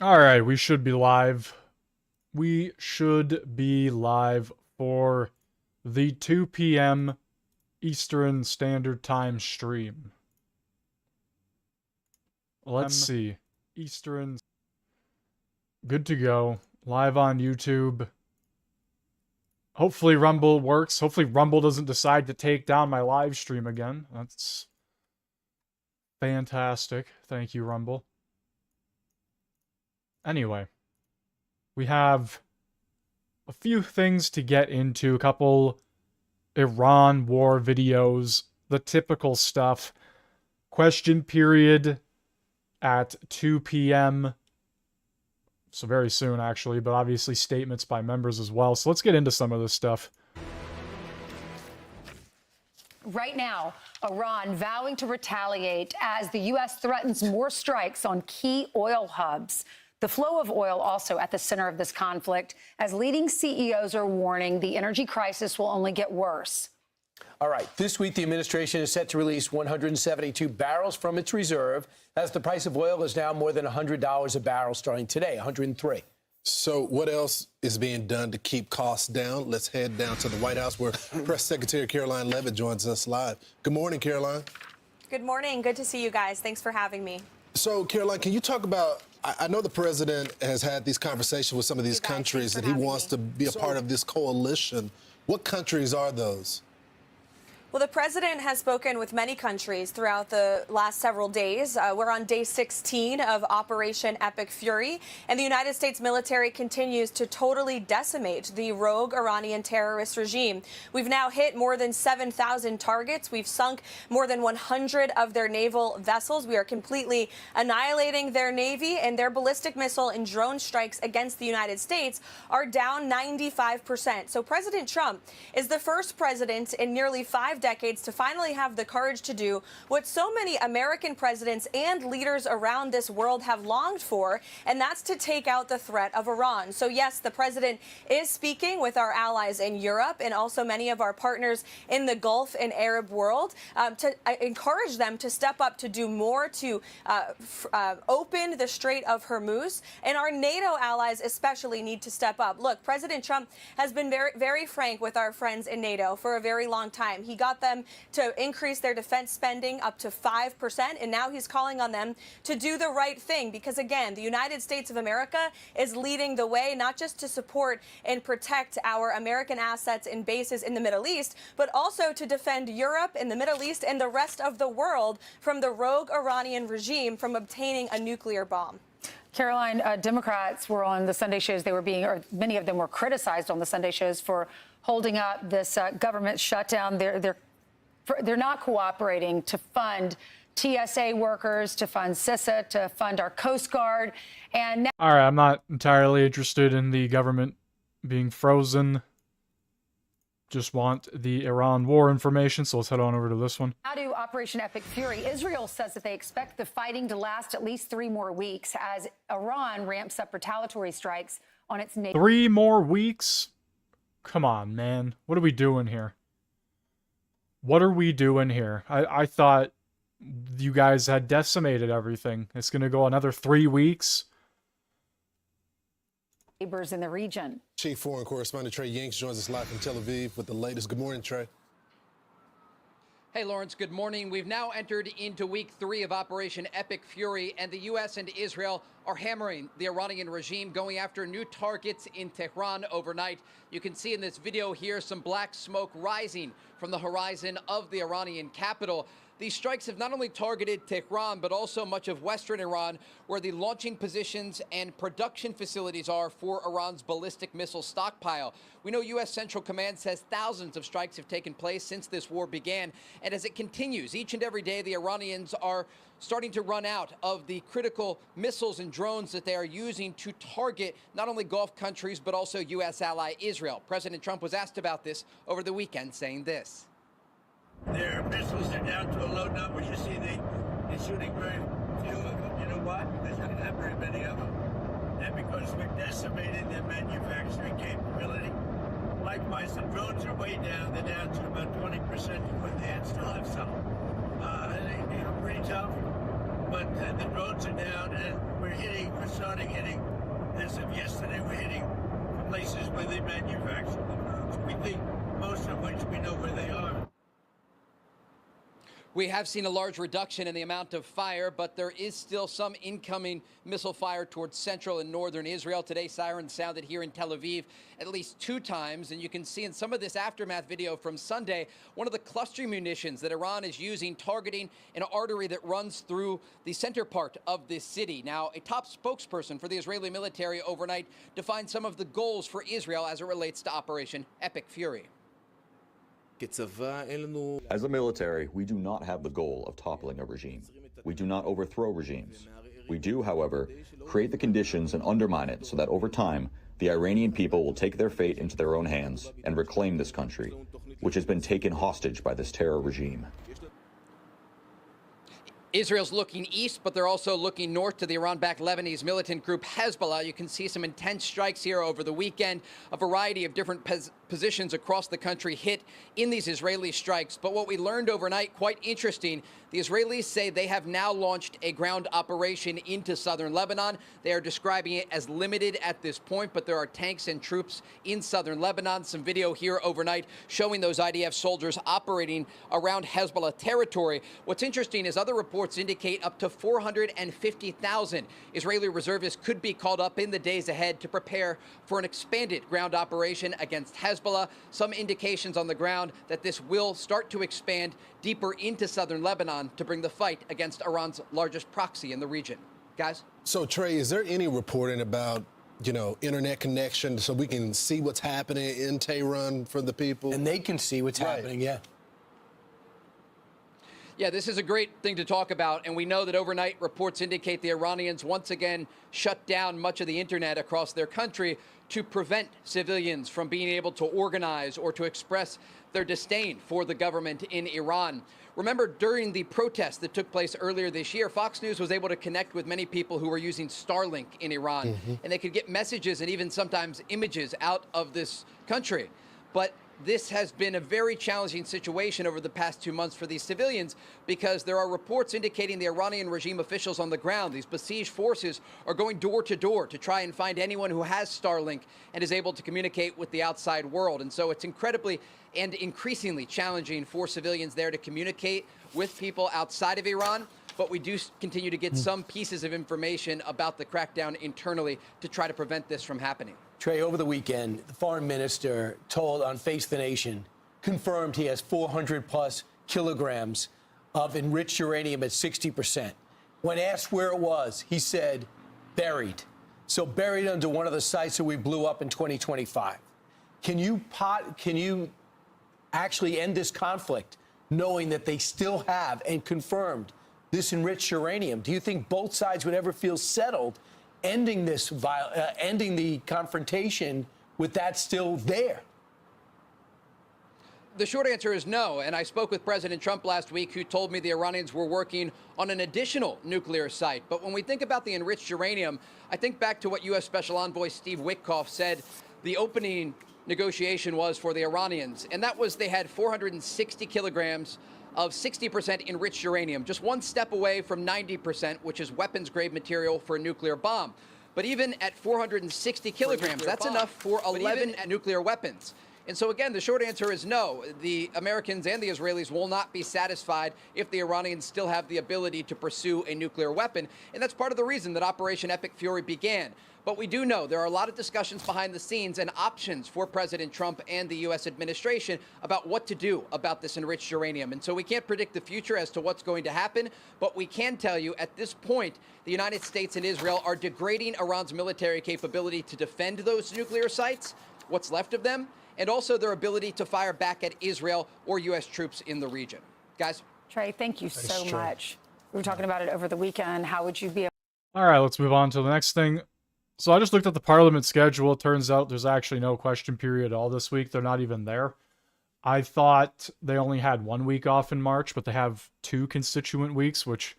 All right, we should be live. We should be live for the 2 p.m. Eastern Standard Time stream. Let's see. Eastern. Good to go. Live on YouTube. Hopefully Rumble works. Hopefully Rumble doesn't decide to take down my live stream again. That's fantastic. Thank you, Rumble. Anyway, we have a few things to get into. A couple Iran war videos, the typical stuff. Question period at 2 p.m. So very soon, actually, but obviously statements by members as well. So let's get into some of this stuff. Right now, Iran vowing to retaliate as the U.S. threatens more strikes on key oil hubs. The flow of oil also at the center of this conflict, as leading CEOs are warning the energy crisis will only get worse. All right. This week, the administration is set to release 172 barrels from its reserve, as the price of oil is now more than $100 a barrel starting today, 103. So what else is being done to keep costs down? Let's head down to the White House, where Press Secretary Caroline Leavitt joins us live. Good morning, Caroline. Good morning. Good to see you guys. Thanks for having me. So, Caroline, can you talk about, I know the president has had these conversations with some of these countries that he wants to be a part of this coalition. What countries are those? Well, the president has spoken with many countries throughout the last several days. We're on day 16 of Operation Epic Fury, and the United States military continues to totally decimate the rogue Iranian terrorist regime. We've now hit more than 7,000 targets. We've sunk more than 100 of their naval vessels. We are completely annihilating their navy, and their ballistic missile and drone strikes against the United States are down 95%. So President Trump is the first president in nearly 5 decades to finally have the courage to do what so many American presidents and leaders around this world have longed for, and that's to take out the threat of Iran. So yes, the president is speaking with our allies in Europe and also many of our partners in the Gulf and Arab world to encourage them to step up to do more to open the Strait of Hormuz, and our NATO allies especially need to step up. Look, President Trump has been very frank with our friends in NATO for a very long time. He got them to increase their defense spending up to 5%, and now he's calling on them to do the right thing because, again, the United States of America is leading the way, not just to support and protect our American assets and bases in the Middle East, but also to defend Europe and the Middle East and the rest of the world from the rogue Iranian regime from obtaining a nuclear bomb. Caroline, Democrats were on the Sunday shows. They were being, or many of them were criticized on the Sunday shows for holding up this government shutdown. They're not cooperating to fund TSA workers, to fund CISA, to fund our Coast Guard. And now, all right, I'm not entirely interested in the government being frozen. Just want the Iran war information, so let's head on over to this one. Now to Operation Epic Fury. Israel says that they expect the fighting to last at least 3 more weeks as Iran ramps up retaliatory strikes on its neighbors. 3 more weeks? Come on, man. What are we doing here? What are we doing here? I thought you guys had decimated everything. It's going to go another 3 weeks? Neighbors in the region. Chief Foreign Correspondent Trey Yanks joins us live from Tel Aviv with the latest. Good morning, Trey. Hey, Lawrence, good morning. We've now entered into week 3 of Operation Epic Fury, and the U.S. and Israel are hammering the Iranian regime, going after new targets in Tehran overnight. You can see in this video here some black smoke rising from the horizon of the Iranian capital. These strikes have not only targeted Tehran, but also much of western Iran, where the launching positions and production facilities are for Iran's ballistic missile stockpile. We know U.S. Central Command says thousands of strikes have taken place since this war began. And as it continues, each and every day, the Iranians are starting to run out of the critical missiles and drones that they are using to target not only Gulf countries, but also U.S. ally Israel. President Trump was asked about this over the weekend, saying this. Their missiles are down to a low number. You see, they're shooting very few of them. You know why? Because we didn't have very many of them. And because we've decimated their manufacturing capability. Likewise, the drones are way down. They're down to about 20% with they still have some. They are pretty tough, but the drones are down, and we're hitting starting hitting, as of yesterday, we're hitting places where they manufacture the nukes. We think most of which we know where they are. We have seen a large reduction in the amount of fire, but there is still some incoming missile fire towards central and northern Israel. Today, sirens sounded here in Tel Aviv at least 2 times, and you can see in some of this aftermath video from Sunday, one of the cluster munitions that Iran is using targeting an artery that runs through the center part of this city. Now, a top spokesperson for the Israeli military overnight defined some of the goals for Israel as it relates to Operation Epic Fury. As a military, we do not have the goal of toppling a regime. We do not overthrow regimes. We do, however, create the conditions and undermine it so that over time, the Iranian people will take their fate into their own hands and reclaim this country, which has been taken hostage by this terror regime. Israel's looking east, but they're also looking north to the Iran-backed Lebanese militant group Hezbollah. You can see some intense strikes here over the weekend. A variety of different positions across the country hit in these Israeli strikes. But what we learned overnight, quite interesting, the Israelis say they have now launched a ground operation into southern Lebanon. They are describing it as limited at this point, but there are tanks and troops in southern Lebanon. Some video here overnight showing those IDF soldiers operating around Hezbollah territory. What's interesting is other reports indicate up to 450,000 Israeli reservists could be called up in the days ahead to prepare for an expanded ground operation against Hezbollah. Some indications on the ground that this will start to expand deeper into southern Lebanon to bring the fight against Iran's largest proxy in the region. Guys? So, Trey, is there any reporting about, internet connection so we can see what's happening in Tehran for the people? And they can see what's happening, yeah. Yeah, this is a great thing to talk about, and we know that overnight reports indicate the Iranians once again shut down much of the internet across their country to prevent civilians from being able to organize or to express their disdain for the government in Iran. Remember, during the protests that took place earlier this year, Fox News was able to connect with many people who were using Starlink in Iran, and they could get messages and even sometimes images out of this country. But this has been a very challenging situation over the past 2 months for these civilians because there are reports indicating the Iranian regime officials on the ground, these besieged forces, are going door to door to try and find anyone who has Starlink and is able to communicate with the outside world. And so it's incredibly and increasingly challenging for civilians there to communicate with people outside of Iran. But we do continue to get some pieces of information about the crackdown internally to try to prevent this from happening. Trey, over the weekend, the foreign minister told on Face the Nation, confirmed he has 400 plus kilograms of enriched uranium at 60%. When asked where it was, he said, buried. So buried under one of the sites that we blew up in 2025. Can you actually end this conflict knowing that they still have and confirmed this enriched uranium? Do you think both sides would ever feel settled ending this, ending the confrontation with that still there? The short answer is no, and I spoke with President Trump last week, who told me the Iranians were working on an additional nuclear site. But when we think about the enriched uranium, I think back to what U.S. Special Envoy Steve Witkoff said the opening negotiation was for the Iranians, and that was they had 460 kilograms of 60% enriched uranium, just one step away from 90%, which is weapons-grade material for a nuclear bomb. But even at 460 kilograms, that's enough for 11 nuclear weapons. And so, again, the short answer is no. The Americans and the Israelis will not be satisfied if the Iranians still have the ability to pursue a nuclear weapon. And that's part of the reason that Operation Epic Fury began. But we do know there are a lot of discussions behind the scenes and options for President Trump and the U.S. administration about what to do about this enriched uranium. And so we can't predict the future as to what's going to happen, but we can tell you at this point, the United States and Israel are degrading Iran's military capability to defend those nuclear sites, what's left of them, and also their ability to fire back at Israel or U.S. troops in the region. Guys? Trey, thank you so much. We were talking about it over the weekend. How would you be able— All right, let's move on to the next thing. So I just looked at the Parliament schedule. It turns out there's actually no question period at all this week. They're not even there. I thought they only had 1 week off in March, but they have 2 constituent weeks, which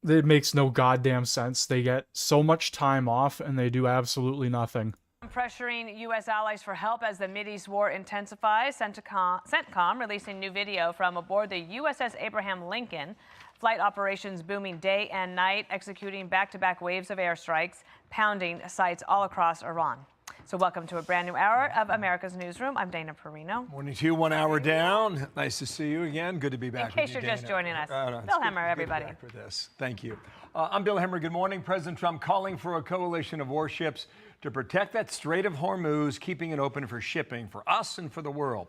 it makes no goddamn sense. They get so much time off and they do absolutely nothing. Pressuring U.S. allies for help as the Mideast war intensifies. CENTCOM releasing new video from aboard the USS Abraham Lincoln. Flight operations booming day and night, executing back-to-back waves of airstrikes, pounding sites all across Iran. So welcome to a brand new hour of America's Newsroom. I'm Dana Perino. Morning to you, 1 hour down. Nice to see you again. Good to be back. In case you're just joining us, Bill Hemmer, everybody. Good to be back for this. Thank you. I'm Bill Hemmer. Good morning. President Trump calling for a coalition of warships to protect that Strait of Hormuz, keeping it open for shipping for us and for the world.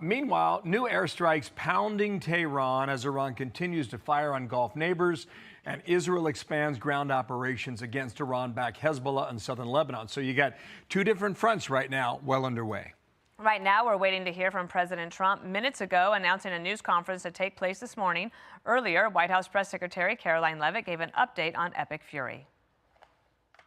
Meanwhile, new airstrikes pounding Tehran as Iran continues to fire on Gulf neighbors, and Israel expands ground operations against Iran-backed Hezbollah in southern Lebanon. So you got two different fronts right now well underway. Right now, we're waiting to hear from President Trump minutes ago, announcing a news conference to take place this morning. Earlier, White House Press Secretary Caroline Leavitt gave an update on Epic Fury.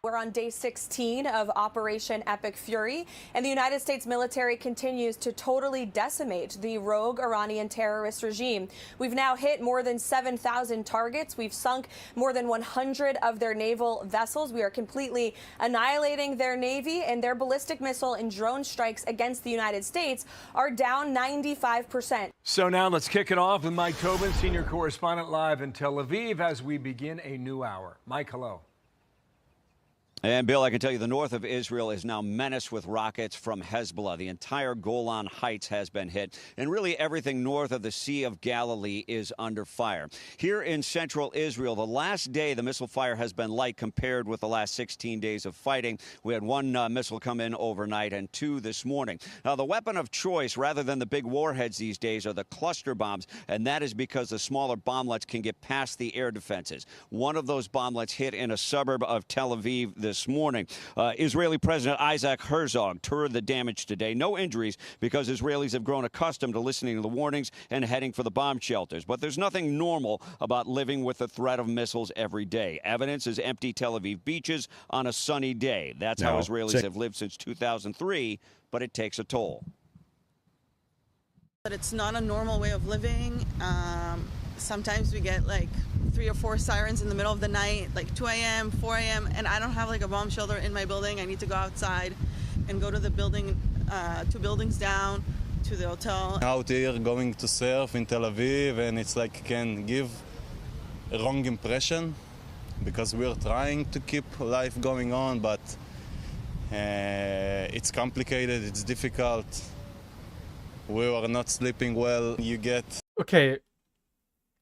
We're on day 16 of Operation Epic Fury, and the United States military continues to totally decimate the rogue Iranian terrorist regime. We've now hit more than 7,000 targets. We've sunk more than 100 of their naval vessels. We are completely annihilating their navy, and their ballistic missile and drone strikes against the United States are down 95%. So now let's kick it off with Mike Tobin, senior correspondent live in Tel Aviv, as we begin a new hour. Mike, hello. And, Bill, I can tell you the north of Israel is now menaced with rockets from Hezbollah. The entire Golan Heights has been hit, and really everything north of the Sea of Galilee is under fire. Here in central Israel, the last day the missile fire has been light compared with the last 16 days of fighting. We had one missile come in overnight and two this morning. Now, the weapon of choice, rather than the big warheads these days, are the cluster bombs, and that is because the smaller bomblets can get past the air defenses. One of those bomblets hit in a suburb of Tel Aviv this morning. Israeli President Isaac Herzog toured the damage today. No injuries because Israelis have grown accustomed to listening to the warnings and heading for the bomb shelters. But there's nothing normal about living with the threat of missiles every day. Evidence is empty Tel Aviv beaches on a sunny day. That's how Israelis have lived since 2003, but it takes a toll. But it's not a normal way of living. Sometimes we get like 3 or 4 sirens in the middle of the night, like 2 a.m., 4 a.m., and I don't have like a bomb shelter in my building. I need to go outside and go to the building, 2 buildings down to the hotel. Out here going to surf in Tel Aviv, and it's like can give a wrong impression because we're trying to keep life going on, but it's complicated, it's difficult. We are not sleeping well. You get... Okay,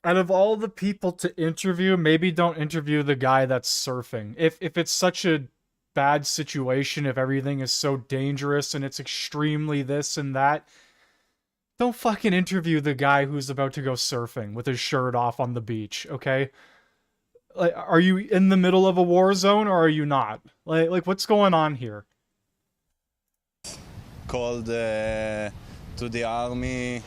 out of all the people to interview, maybe don't interview the guy that's surfing. If it's such a bad situation, if everything is so dangerous and it's extremely this and that, don't fucking interview the guy who's about to go surfing with his shirt off on the beach, okay? Like, are you in the middle of a war zone or are you not? Like what's going on here? Called to the army.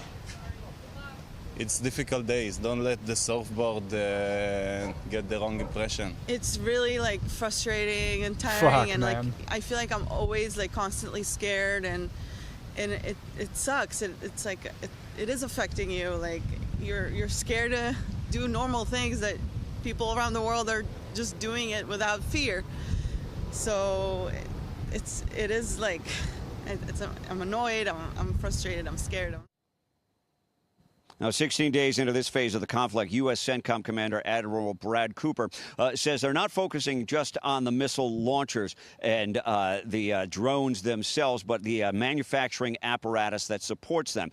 It's difficult days. Don't let the surfboard get the wrong impression. It's really like frustrating and tiring. Fuck, man. Like I feel like I'm always like constantly scared, and it sucks. It's like it is affecting you. Like you're scared to do normal things that people around the world are just doing it without fear. So it is like I'm annoyed. I'm frustrated. I'm scared. Now, 16 days into this phase of the conflict, U.S. CENTCOM Commander Admiral Brad Cooper says they're not focusing just on the missile launchers and the drones themselves, but the manufacturing apparatus that supports them.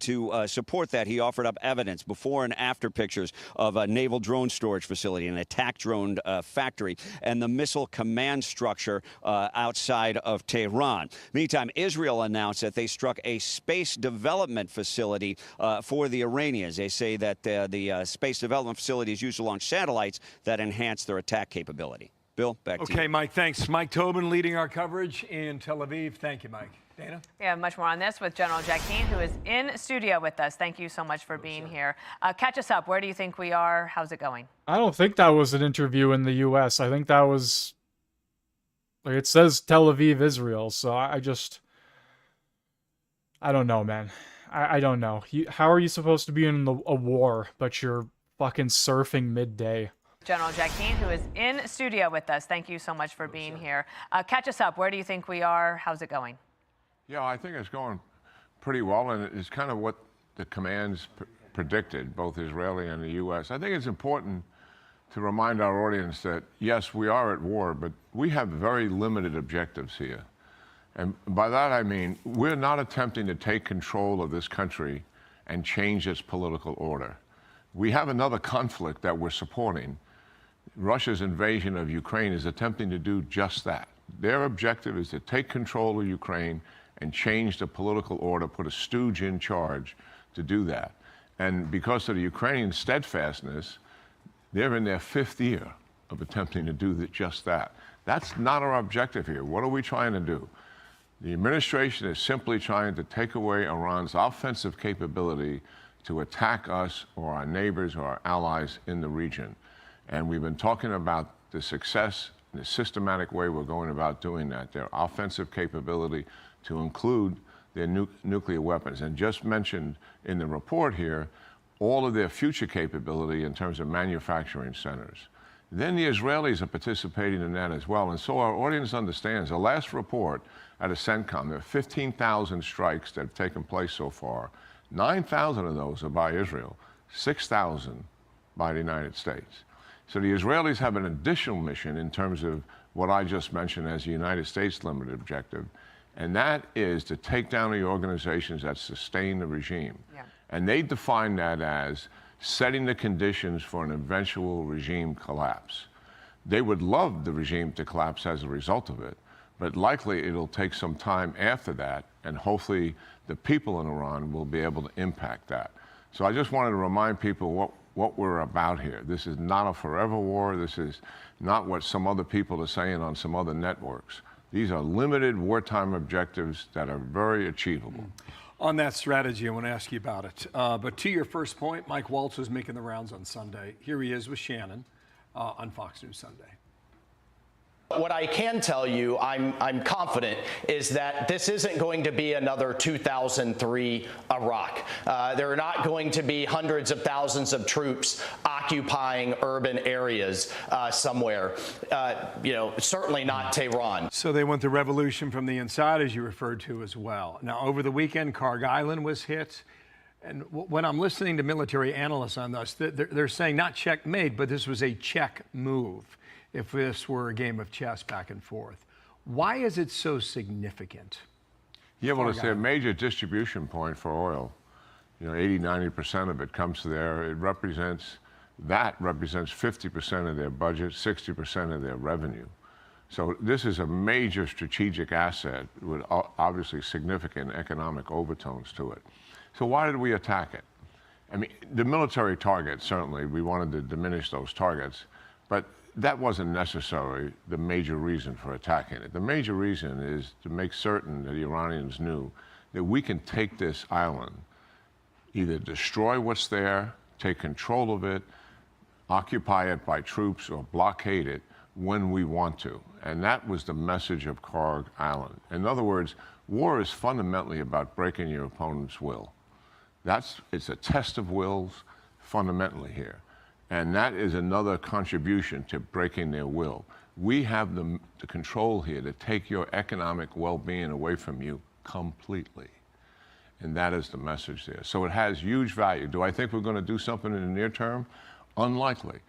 To support that, he offered up evidence, before and after pictures of a naval drone storage facility, an attack drone factory, and the missile command structure outside of Tehran. Meantime, Israel announced that they struck a space development facility for the Iranians. They say that the space development facility is used to launch satellites that enhance their attack capability. Bill, back to you. Okay, Mike, thanks. Mike Tobin leading our coverage in Tel Aviv. Thank you, Mike. Dana? We have much more on this with General Jack Keane, who is in studio with us. Thank you so much for being here. Catch us up. Where do you think we are? How's it going? I don't think that was an interview in the U.S. I think that was... Like, it says Tel Aviv, Israel, so I don't know, man. I don't know. How are you supposed to be in a war, but you're fucking surfing midday? General Jack Keane, who is in studio with us. Thank you so much for being here. Catch us up. Where do you think we are? How's it going? Yeah, I think it's going pretty well, and it's kind of what the commands predicted, both Israeli and the U.S. I think it's important to remind our audience that, yes, we are at war, but we have very limited objectives here. And by that I mean, we're not attempting to take control of this country and change its political order. We have another conflict that we're supporting. Russia's invasion of Ukraine is attempting to do just that. Their objective is to take control of Ukraine and change the political order, put a stooge in charge to do that. And because of the Ukrainian steadfastness, they're in their 5th year of attempting to do just that. That's not our objective here. What are we trying to do? The administration is simply trying to take away Iran's offensive capability to attack us or our neighbors or our allies in the region. And we've been talking about the success and the systematic way we're going about doing that, their offensive capability to include their nuclear weapons. And just mentioned in the report here, all of their future capability in terms of manufacturing centers. Then the Israelis are participating in that as well. And so our audience understands the last report at a CENTCOM, there are 15,000 strikes that have taken place so far. 9,000 of those are by Israel, 6,000 by the United States. So the Israelis have an additional mission in terms of what I just mentioned as the United States limited objective, and that is to take down the organizations that sustain the regime. Yeah. And they define that as setting the conditions for an eventual regime collapse. They would love the regime to collapse as a result of it, but likely it'll take some time after that, and hopefully the people in Iran will be able to impact that. So I just wanted to remind people what we're about here. This is not a forever war. This is not what some other people are saying on some other networks. These are limited wartime objectives that are very achievable. On that strategy, I want to ask you about it. But to your first point, Mike Waltz was making the rounds on Sunday. Here he is with Shannon on Fox News Sunday. What I can tell you, I'm confident, is that this isn't going to be another 2003 Iraq. There are not going to be hundreds of thousands of troops occupying urban areas somewhere. Certainly not Tehran. So they want the revolution from the inside, as you referred to as well. Now, over the weekend, Karg Island was hit. And when I'm listening to military analysts on this, they're saying not checkmate, but this was a check move. If this were a game of chess back and forth. Why is it so significant? Yeah, well, it's a major distribution point for oil. 80, 90% of it comes there. It represents 50% of their budget, 60% of their revenue. So this is a major strategic asset with obviously significant economic overtones to it. So why did we attack it? I mean, the military targets, certainly, we wanted to diminish those targets, but that wasn't necessarily the major reason for attacking it. The major reason is to make certain that the Iranians knew that we can take this island, either destroy what's there, take control of it, occupy it by troops, or blockade it when we want to. And that was the message of Karg Island. In other words, war is fundamentally about breaking your opponent's will. It's a test of wills fundamentally here. And that is another contribution to breaking their will. We have the control here to take your economic well-being away from you completely. And that is the message there. So it has huge value. Do I think we're going to do something in the near term? Unlikely.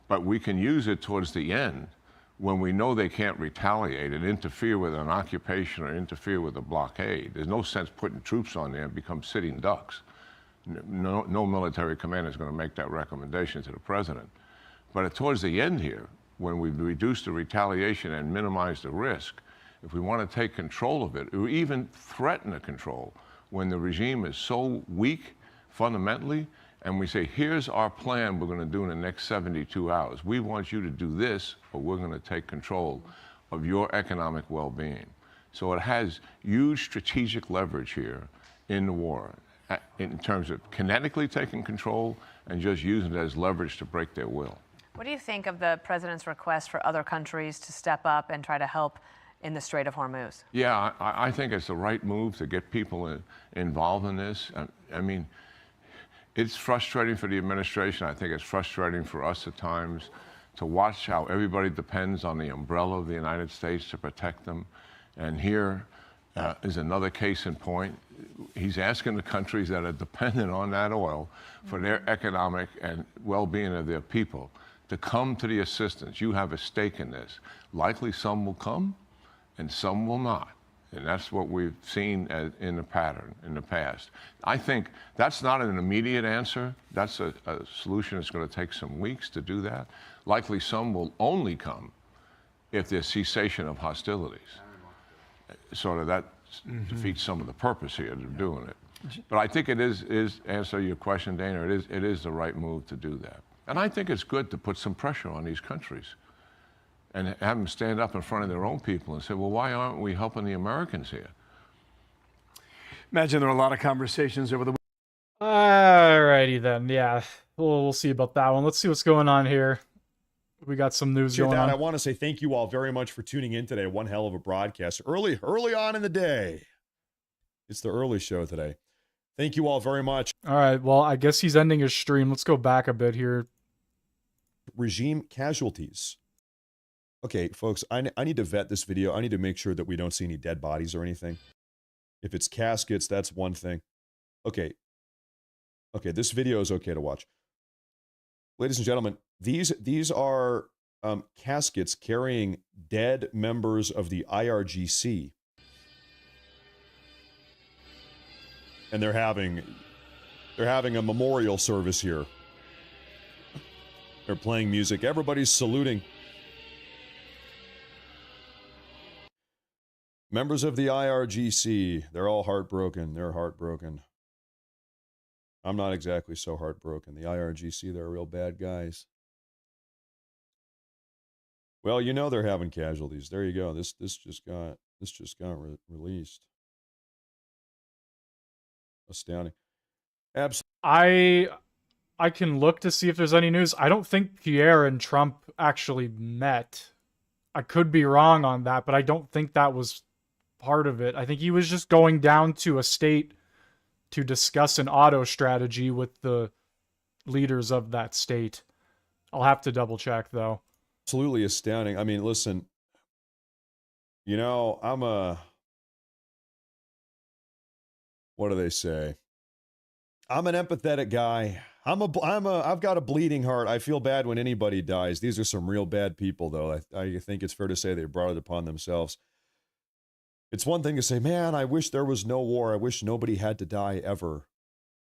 But we can use it towards the end when we know they can't retaliate and interfere with an occupation or interfere with a blockade. There's no sense putting troops on there and become sitting ducks. No military commander is going to make that recommendation to the president. But towards the end here, when we've reduced the retaliation and minimized the risk, if we want to take control of it, or even threaten the control, when the regime is so weak fundamentally, and we say, here's our plan we're going to do in the next 72 hours. We want you to do this, or we're going to take control of your economic well-being. So it has huge strategic leverage here in the war, in terms of kinetically taking control and just using it as leverage to break their will. What do you think of the president's request for other countries to step up and try to help in the Strait of Hormuz? Yeah, I think it's the right move to get people involved in this. I mean, it's frustrating for the administration. I think it's frustrating for us at times to watch how everybody depends on the umbrella of the United States to protect them. And here is another case in point. He's asking the countries that are dependent on that oil for their economic and well-being of their people to come to the assistance. You have a stake in this. Likely some will come and some will not. And that's what we've seen in the pattern in the past. I think that's not an immediate answer. That's a solution that's going to take some weeks to do that. Likely some will only come if there's cessation of hostilities. Sort of that defeats some of the purpose here of doing it. But I think it is answer your question, Dana, it is the right move to do that. And I think it's good to put some pressure on these countries and have them stand up in front of their own people and say, well, why aren't we helping the Americans here? Imagine there are a lot of conversations over the week. Alrighty then, yeah. We'll see about that one. Let's see what's going on here. We got some news going on. I want to say thank you all very much for tuning in today. One hell of a broadcast. Early on in the day. It's the early show today. Thank you all very much. All right, well, I guess he's ending his stream. Let's go back a bit here. Regime casualties. Okay, folks, I need to vet this video. I need to make sure that we don't see any dead bodies or anything. If it's caskets, that's one thing. Okay, this video is okay to watch. Ladies and gentlemen, these are caskets carrying dead members of the IRGC. And they're having a memorial service here. They're playing music. Everybody's saluting. Members of the IRGC, they're all heartbroken. They're heartbroken. I'm not exactly so heartbroken. The IRGC, they're real bad guys. Well, you know they're having casualties. There you go. This just got released. Astounding. Absolutely. I can look to see if there's any news. I don't think Pierre and Trump actually met. I could be wrong on that, but I don't think that was part of it. I think he was just going down to a state to discuss an auto strategy with the leaders of that state. I'll have to double check though. Absolutely astounding. I mean, listen, you know, what do they say? I'm an empathetic guy. I've got a bleeding heart. I feel bad when anybody dies. These are some real bad people, though. I think it's fair to say they brought it upon themselves. It's one thing to say, man, I wish there was no war. I wish nobody had to die ever.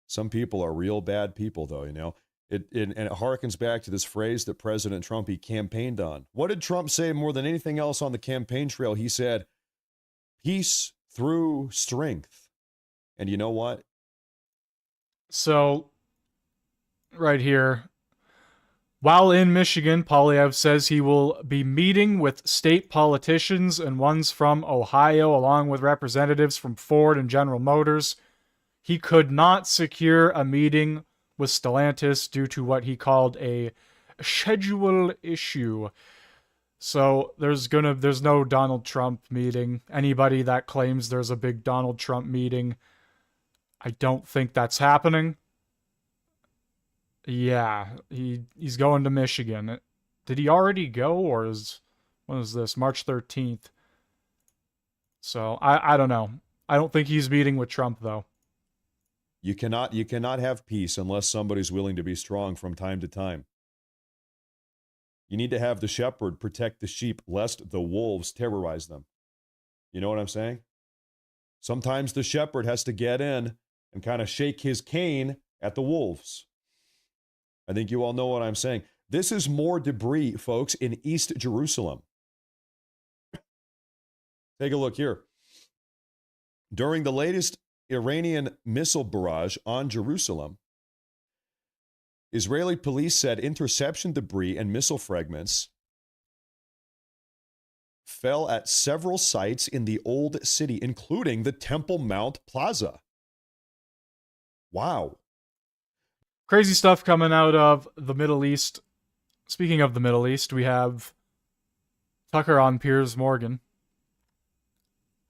Some people are real bad people, though, you know. And it harkens back to this phrase that President Trump, he campaigned on. What did Trump say more than anything else on the campaign trail? He said, peace through strength. And you know what? So, right here, while in Michigan, Poilievre says he will be meeting with state politicians and ones from Ohio, along with representatives from Ford and General Motors. He could not secure a meeting with Stellantis due to what he called a schedule issue. So there's no Donald Trump meeting. Anybody that claims there's a big Donald Trump meeting, I don't think that's happening. Yeah, he's going to Michigan. Did he already go, or when is this? March 13th. So I don't know. I don't think he's meeting with Trump though. You cannot have peace unless somebody's willing to be strong from time to time. You need to have the shepherd protect the sheep lest the wolves terrorize them. You know what I'm saying? Sometimes the shepherd has to get in and kind of shake his cane at the wolves. I think you all know what I'm saying. This is more debris, folks, in East Jerusalem. Take a look here. During the latest Iranian missile barrage on Jerusalem, Israeli police said interception debris and missile fragments fell at several sites in the old city, including the Temple Mount Plaza. Wow. Crazy stuff coming out of the Middle East. Speaking of the Middle East, we have Tucker on Piers Morgan.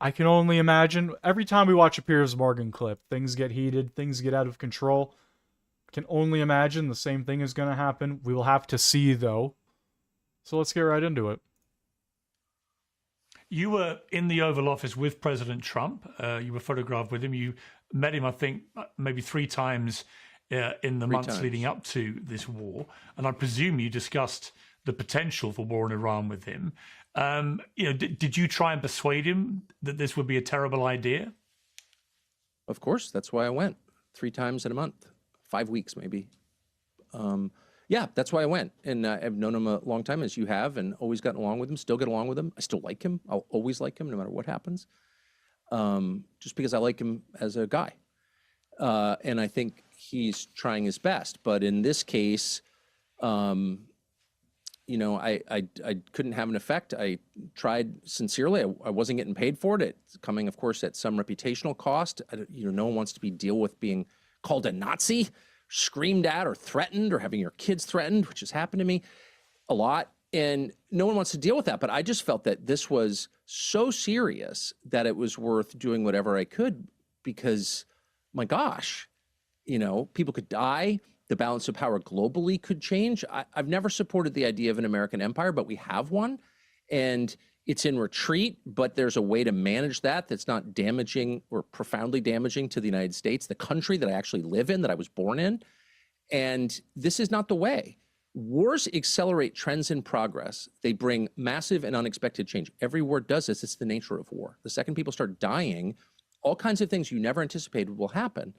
I can only imagine, every time we watch a Piers Morgan clip, things get heated, things get out of control. I can only imagine the same thing is going to happen. We will have to see, though. So let's get right into it. You were in the Oval Office with President Trump. You were photographed with him. You met him, I think, maybe 3 times in the months leading up to this war. And I presume you discussed the potential for war in Iran with him. Did you try and persuade him that this would be a terrible idea? Of course. That's why I went 3 times in a month, 5 weeks maybe. Yeah, that's why I went. And I've known him a long time, as you have, and always gotten along with him, still get along with him. I still like him. I'll always like him no matter what happens, just because I like him as a guy. And I think he's trying his best. But in this case, I couldn't have an effect. I tried sincerely. I wasn't getting paid for it. It's coming, of course, at some reputational cost. No one wants to deal with being called a Nazi, screamed at, or threatened, or having your kids threatened, which has happened to me a lot. And no one wants to deal with that. But I just felt that this was so serious that it was worth doing whatever I could, because, my gosh, people could die. The balance of power globally could change. I've never supported the idea of an American empire, but we have one. And it's in retreat, but there's a way to manage that that's not damaging or profoundly damaging to the United States, the country that I actually live in, that I was born in. And this is not the way. Wars accelerate trends in progress. They bring massive and unexpected change. Every war does this. It's the nature of war. The second people start dying, all kinds of things you never anticipated will happen.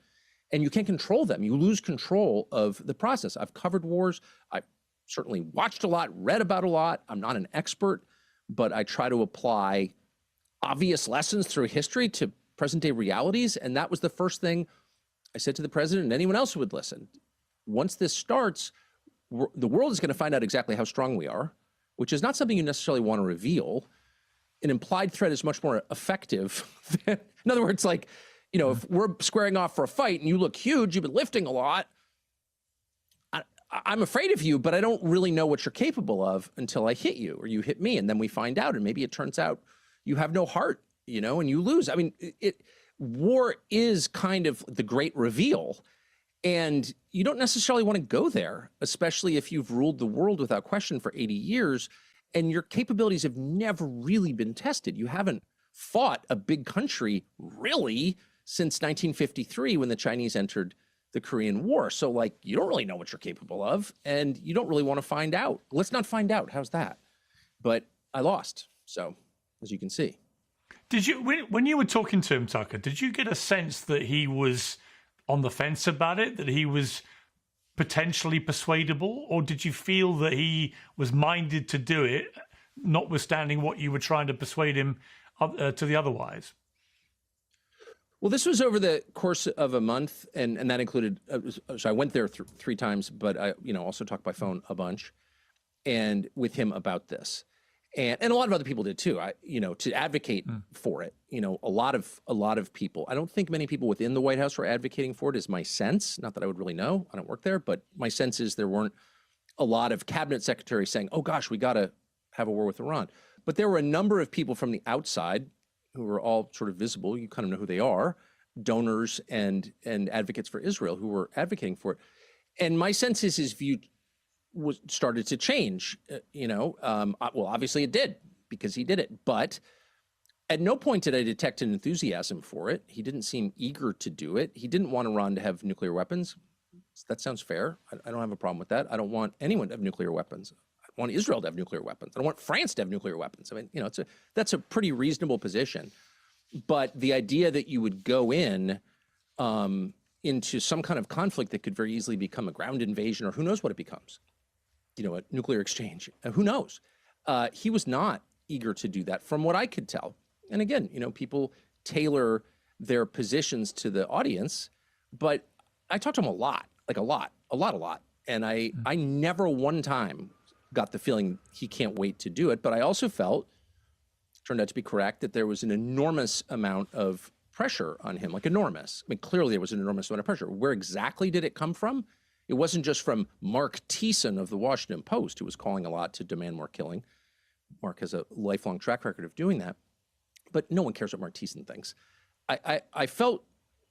And you can't control them. You lose control of the process. I've covered wars. I've certainly watched a lot, read about a lot. I'm not an expert, but I try to apply obvious lessons through history to present day realities. And that was the first thing I said to the president and anyone else who would listen. Once this starts, the world is going to find out exactly how strong we are, which is not something you necessarily want to reveal. An implied threat is much more effective. In other words, if we're squaring off for a fight and you look huge, you've been lifting a lot, I'm afraid of you, but I don't really know what you're capable of until I hit you or you hit me. And then we find out, and maybe it turns out you have no heart, and you lose. I mean, war is kind of the great reveal, and you don't necessarily want to go there, especially if you've ruled the world without question for 80 years and your capabilities have never really been tested. You haven't fought a big country really since 1953 when the Chinese entered the Korean War. So you don't really know what you're capable of, and you don't really want to find out. Let's not find out. How's that? But I lost. So, as you can see. Did you, when you were talking to him, Tucker, did you get a sense that he was on the fence about it, that he was potentially persuadable, or did you feel that he was minded to do it, notwithstanding what you were trying to persuade him to the otherwise? Well, this was over the course of a month, and that included, so I went there 3 times, but I also talked by phone a bunch, and with him about this. And a lot of other people did too, to advocate for it. A lot of people. I don't think many people within the White House were advocating for it, is my sense. Not that I would really know. I don't work there, but my sense is there weren't a lot of cabinet secretaries saying, oh gosh, we got to have a war with Iran. But there were a number of people from the outside who were all sort of visible. You kind of know who they are, donors and advocates for Israel who were advocating for it. And my sense is his view started to change, well, obviously it did because he did it, but at no point did I detect an enthusiasm for it. He didn't seem eager to do it. He didn't want Iran to have nuclear weapons. That sounds fair. I don't have a problem with that. I don't want anyone to have nuclear weapons. I want Israel to have nuclear weapons. I don't want France to have nuclear weapons. I mean, that's a pretty reasonable position. But the idea that you would go into some kind of conflict that could very easily become a ground invasion, or who knows what it becomes, a nuclear exchange, who knows? He was not eager to do that from what I could tell. And again, people tailor their positions to the audience, but I talked to him a lot. And I never one time got the feeling he can't wait to do it. But I also felt, turned out to be correct, that there was an enormous amount of pressure on him, enormous. I mean, clearly there was an enormous amount of pressure. Where exactly did it come from? It wasn't just from Mark Thiessen of the Washington Post, who was calling a lot to demand more killing. Mark has a lifelong track record of doing that. But no one cares what Mark Thiessen thinks. I felt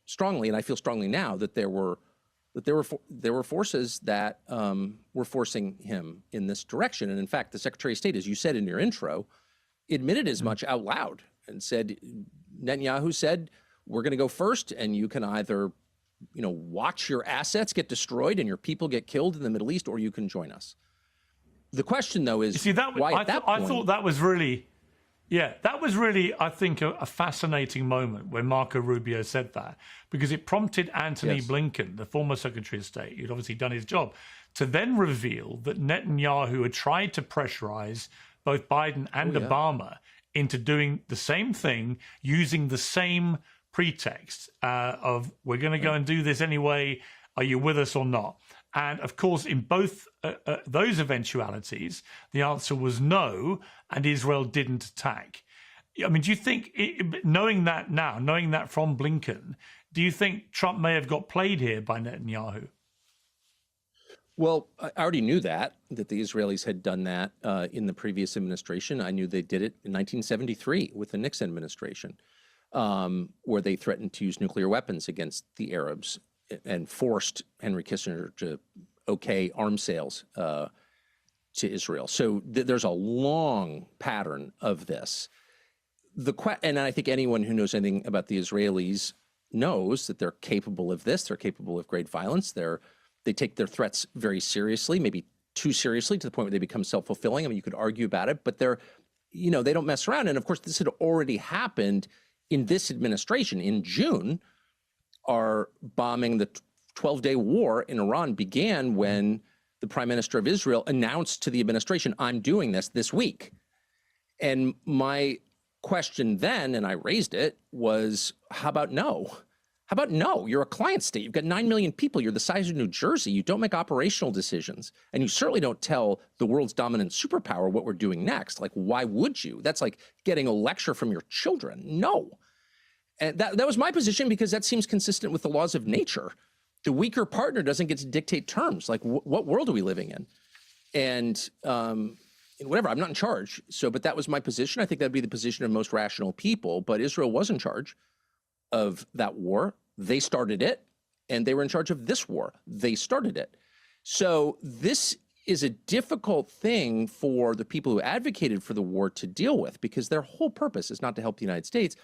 strongly, and I feel strongly now, that there were that there were forces that were forcing him in this direction. And in fact, the Secretary of State, as you said in your intro, admitted as much out loud and said, Netanyahu said, we're going to go first, and you can either, watch your assets get destroyed and your people get killed in the Middle East, or you can join us. The question, though, is why at that point? I thought that was really, I think, a fascinating moment when Marco Rubio said that, because it prompted Antony Blinken, the former Secretary of State, who'd obviously done his job, to then reveal that Netanyahu had tried to pressurize both Biden and Obama into doing the same thing, using the same pretext of, we're going to go and do this anyway, are you with us or not? And of course, in both those eventualities, the answer was no, and Israel didn't attack. I mean, do you think, knowing that now, knowing that from Blinken, do you think Trump may have got played here by Netanyahu? Well, I already knew that the Israelis had done that in the previous administration. I knew they did it in 1973 with the Nixon administration, where they threatened to use nuclear weapons against the Arabs and forced Henry Kissinger to okay arms sales to Israel. So there's a long pattern of this. And I think anyone who knows anything about the Israelis knows that they're capable of this. They're capable of great violence. They take their threats very seriously, maybe too seriously, to the point where they become self-fulfilling. I mean, you could argue about it, but they don't mess around. And of course, this had already happened in this administration. In June, our bombing, the 12-day war in Iran began when the Prime Minister of Israel announced to the administration, I'm doing this week. And my question then, and I raised it, was, how about no? How about no? You're a client state. You've got 9 million people. You're the size of New Jersey. You don't make operational decisions. And you certainly don't tell the world's dominant superpower what we're doing next. Like, why would you? That's like getting a lecture from your children. No. And that was my position, because that seems consistent with the laws of nature. The weaker partner doesn't get to dictate terms. Like, what world are we living in? And whatever, I'm not in charge. But that was my position. I think that'd be the position of most rational people. But Israel was in charge of that war. They started it, and they were in charge of this war. They started it. So this is a difficult thing for the people who advocated for the war to deal with, because their whole purpose is not to help the United States.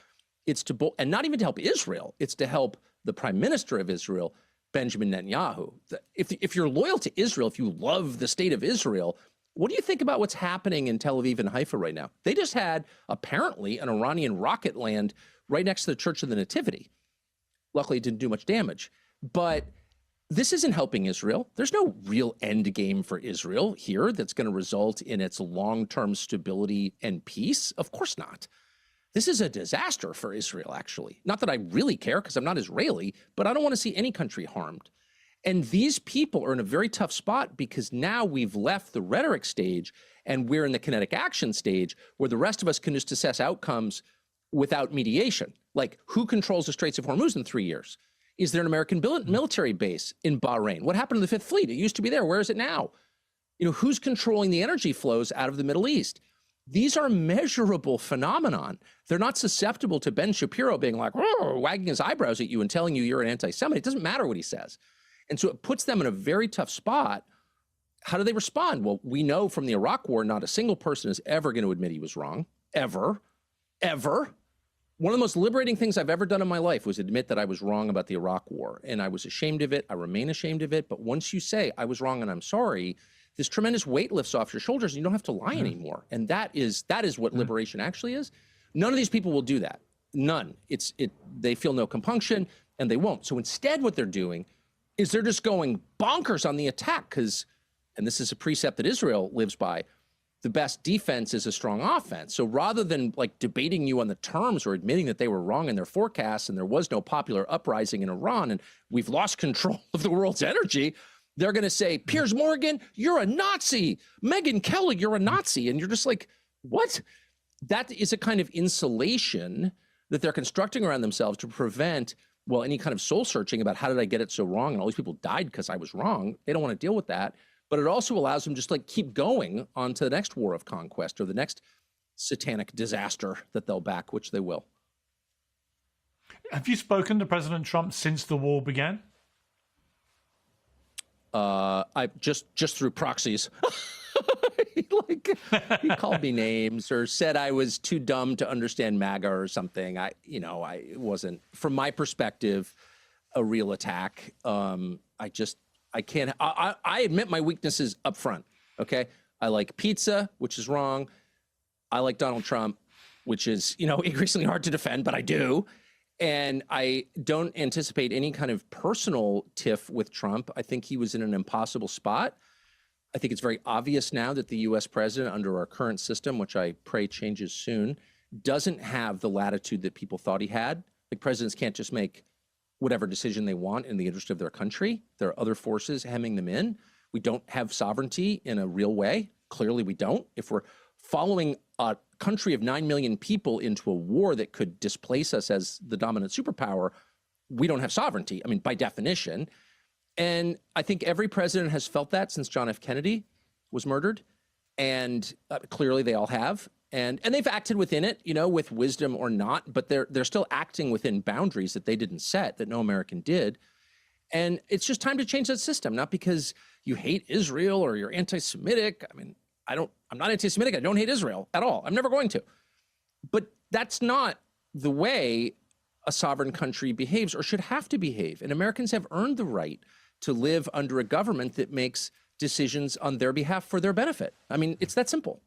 It's to, and not even to help Israel. It's to help the Prime Minister of Israel, Benjamin Netanyahu. If you're loyal to Israel, if you love the state of Israel, what do you think about what's happening in Tel Aviv and Haifa right now? They just had, apparently, an Iranian rocket land right next to the Church of the Nativity. Luckily, it didn't do much damage. But this isn't helping Israel. There's no real end game for Israel here that's going to result in its long-term stability and peace. Of course not. This is a disaster for Israel, actually. Not that I really care, because I'm not Israeli, but I don't want to see any country harmed. And these people are in a very tough spot, because now we've left the rhetoric stage and we're in the kinetic action stage, where the rest of us can just assess outcomes without mediation. Like, who controls the Straits of Hormuz in 3 years? Is there an American military base in Bahrain? What happened to the Fifth Fleet? It used to be there. Where is it now? Who's controlling the energy flows out of the Middle East? These are measurable phenomenon. They're not susceptible to Ben Shapiro being like, wagging his eyebrows at you and telling you you're an anti-Semite. It doesn't matter what he says. And so it puts them in a very tough spot. How do they respond? Well, we know from the Iraq War, not a single person is ever going to admit he was wrong. Ever. One of the most liberating things I've ever done in my life was admit that I was wrong about the Iraq War. And I was ashamed of it. I remain ashamed of it. But once you say, I was wrong and I'm sorry, this tremendous weight lifts off your shoulders and you don't have to lie anymore. And that is what liberation actually is. None of these people will do that. None. They feel no compunction, and they won't. So instead what they're doing is they're just going bonkers on the attack, because, and this is a precept that Israel lives by, the best defense is a strong offense. So rather than like debating you on the terms or admitting that they were wrong in their forecasts and there was no popular uprising in Iran and we've lost control of the world's energy, they're going to say, Piers Morgan, you're a Nazi. Megyn Kelly, you're a Nazi. And you're just like, what? That is a kind of insulation that they're constructing around themselves to prevent, well, any kind of soul searching about how did I get it so wrong? And all these people died because I was wrong. They don't want to deal with that. But it also allows them just like keep going on to the next war of conquest or the next satanic disaster that they'll back, which they will. Have you spoken to President Trump since the war began? I just through proxies. He called me names or said I was too dumb to understand MAGA or something. It wasn't, from my perspective, a real attack. I can't. I admit my weaknesses up front. Okay, I like pizza, which is wrong. I like Donald Trump, which is increasingly hard to defend, but I do. And I don't anticipate any kind of personal tiff with Trump. I think he was in an impossible spot. I think it's very obvious now that the U.S. president, under our current system, which I pray changes soon, doesn't have the latitude that people thought he had. Like, presidents can't just make whatever decision they want in the interest of their country. There are other forces hemming them in. We don't have sovereignty in a real way. Clearly, we don't. If we're following a country of 9 million people into a war that could displace us as the dominant superpower, we don't have sovereignty, by definition. And I think every president has felt that since John F. Kennedy was murdered. And clearly they all have. And they've acted within it, with wisdom or not, but they're still acting within boundaries that they didn't set, that no American did. And it's just time to change that system, not because you hate Israel or you're anti-Semitic. I'm not anti-Semitic. I don't hate Israel at all. I'm never going to. But that's not the way a sovereign country behaves or should have to behave. And Americans have earned the right to live under a government that makes decisions on their behalf for their benefit. It's that simple.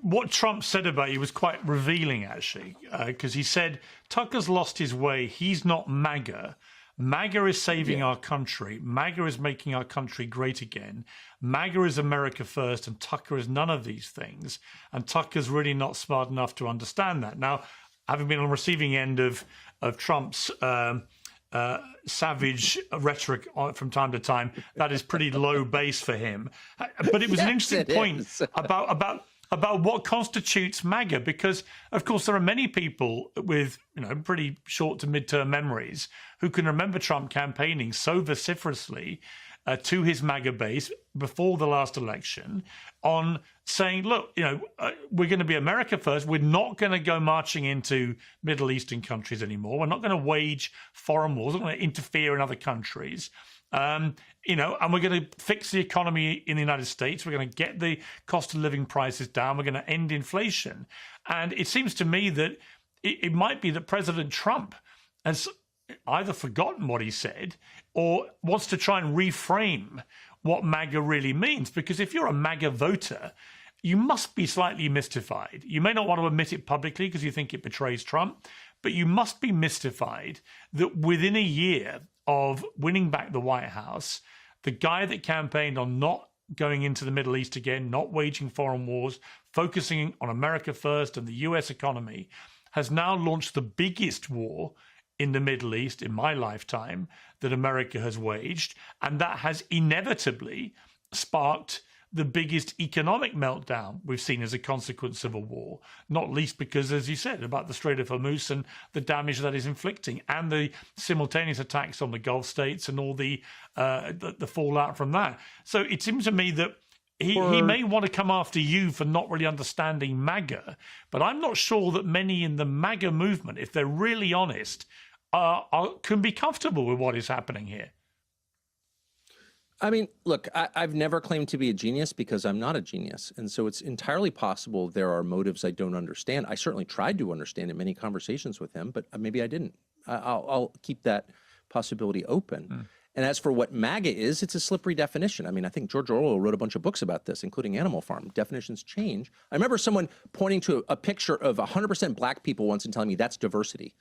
What Trump said about you was quite revealing, actually, because he said, Tucker's lost his way. He's not MAGA. MAGA is saving our country. MAGA is making our country great again. MAGA is America first, and Tucker is none of these things. And Tucker's really not smart enough to understand that. Now, having been on the receiving end of Trump's savage rhetoric from time to time, that is pretty low base for him. But it was an interesting point about what constitutes MAGA, because, of course, there are many people with pretty short to mid-term memories who can remember Trump campaigning so vociferously to his MAGA base before the last election on saying, look, we're going to be America first. We're not going to go marching into Middle Eastern countries anymore. We're not going to wage foreign wars. We're not going to interfere in other countries. And we're going to fix the economy in the United States. We're going to get the cost of living prices down. We're going to end inflation. And it seems to me that it might be that President Trump has either forgotten what he said or wants to try and reframe what MAGA really means. Because if you're a MAGA voter, you must be slightly mystified. You may not want to admit it publicly because you think it betrays Trump, but you must be mystified that within a year of winning back the White House, the guy that campaigned on not going into the Middle East again, not waging foreign wars, focusing on America first and the US economy, has now launched the biggest war in the Middle East in my lifetime that America has waged. And that has inevitably sparked the biggest economic meltdown we've seen as a consequence of a war, not least because, as you said, about the Strait of Hormuz and the damage that is inflicting, and the simultaneous attacks on the Gulf states and all the fallout from that. So it seems to me that he may want to come after you for not really understanding MAGA, but I'm not sure that many in the MAGA movement, if they're really honest, can be comfortable with what is happening here. Look, I've never claimed to be a genius because I'm not a genius. And so it's entirely possible there are motives I don't understand. I certainly tried to understand in many conversations with him, but maybe I didn't. I'll keep that possibility open. And as for what MAGA is, it's a slippery definition. I think George Orwell wrote a bunch of books about this, including Animal Farm. Definitions change. I remember someone pointing to a picture of 100% black people once and telling me that's diversity.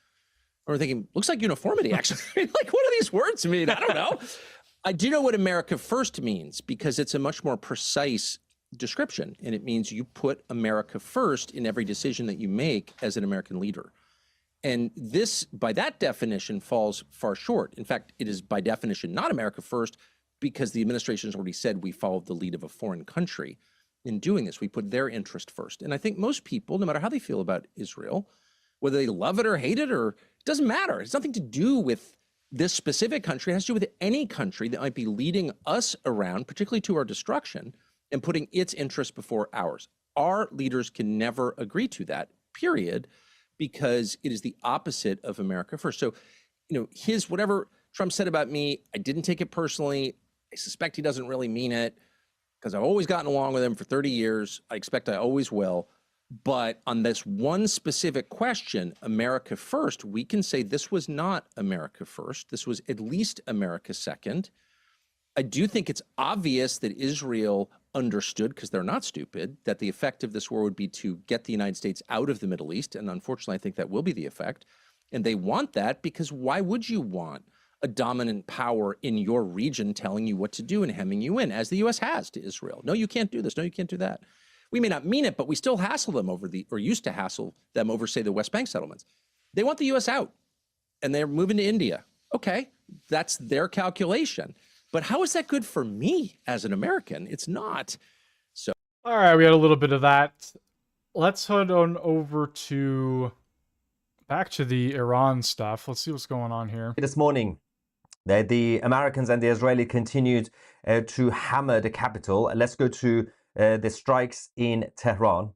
Or thinking, looks like uniformity, actually. What do these words mean? I don't know. I do know what America first means because it's a much more precise description. And it means you put America first in every decision that you make as an American leader. And this, by that definition, falls far short. In fact, it is by definition not America first because the administration has already said we followed the lead of a foreign country in doing this. We put their interest first. And I think most people, no matter how they feel about Israel, whether they love it or hate it, or it doesn't matter. It's nothing to do with this specific country. It has to do with any country that might be leading us around, particularly to our destruction, and putting its interests before ours. Our leaders can never agree to that, period, because it is the opposite of America first. So, his whatever Trump said about me, I didn't take it personally. I suspect he doesn't really mean it because I've always gotten along with him for 30 years. I expect I always will. But on this one specific question, America first, we can say this was not America first. This was at least America second. I do think it's obvious that Israel understood, because they're not stupid, that the effect of this war would be to get the United States out of the Middle East. And unfortunately, I think that will be the effect. And they want that because why would you want a dominant power in your region telling you what to do and hemming you in, as the U.S. has to Israel? No, you can't do this. No, you can't do that. We may not mean it, but we still hassle them over or used to hassle them over, say, the West Bank settlements. They want the U.S. out, and they're moving to India. Okay, that's their calculation. But how is that good for me as an American? It's not. So, all right, we had a little bit of that. Let's head on over to back to the Iran stuff. Let's see what's going on here. This morning, the Americans and the Israeli continued to hammer the capital. Let's go to the strikes in Tehran.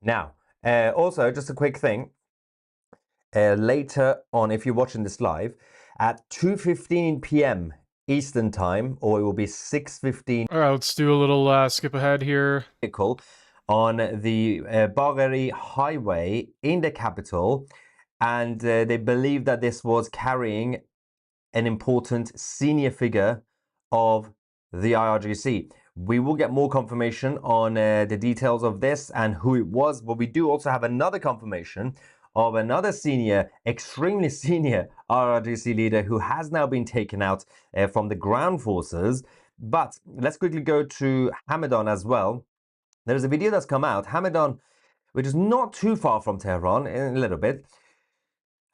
Now, also, just a quick thing. Later on, if you're watching this live, at 2:15 p.m. Eastern Time, or it will be 6:15. All right, let's do a little skip ahead here. On the Bagheri Highway in the capital, and they believe that this was carrying an important senior figure of the IRGC. We will get more confirmation on the details of this and who it was, but we do also have another confirmation of another senior, extremely senior IRGC leader who has now been taken out from the ground forces. But let's quickly go to Hamadan as well. There's a video that's come out. Hamadan, which is not too far from Tehran, in a little bit,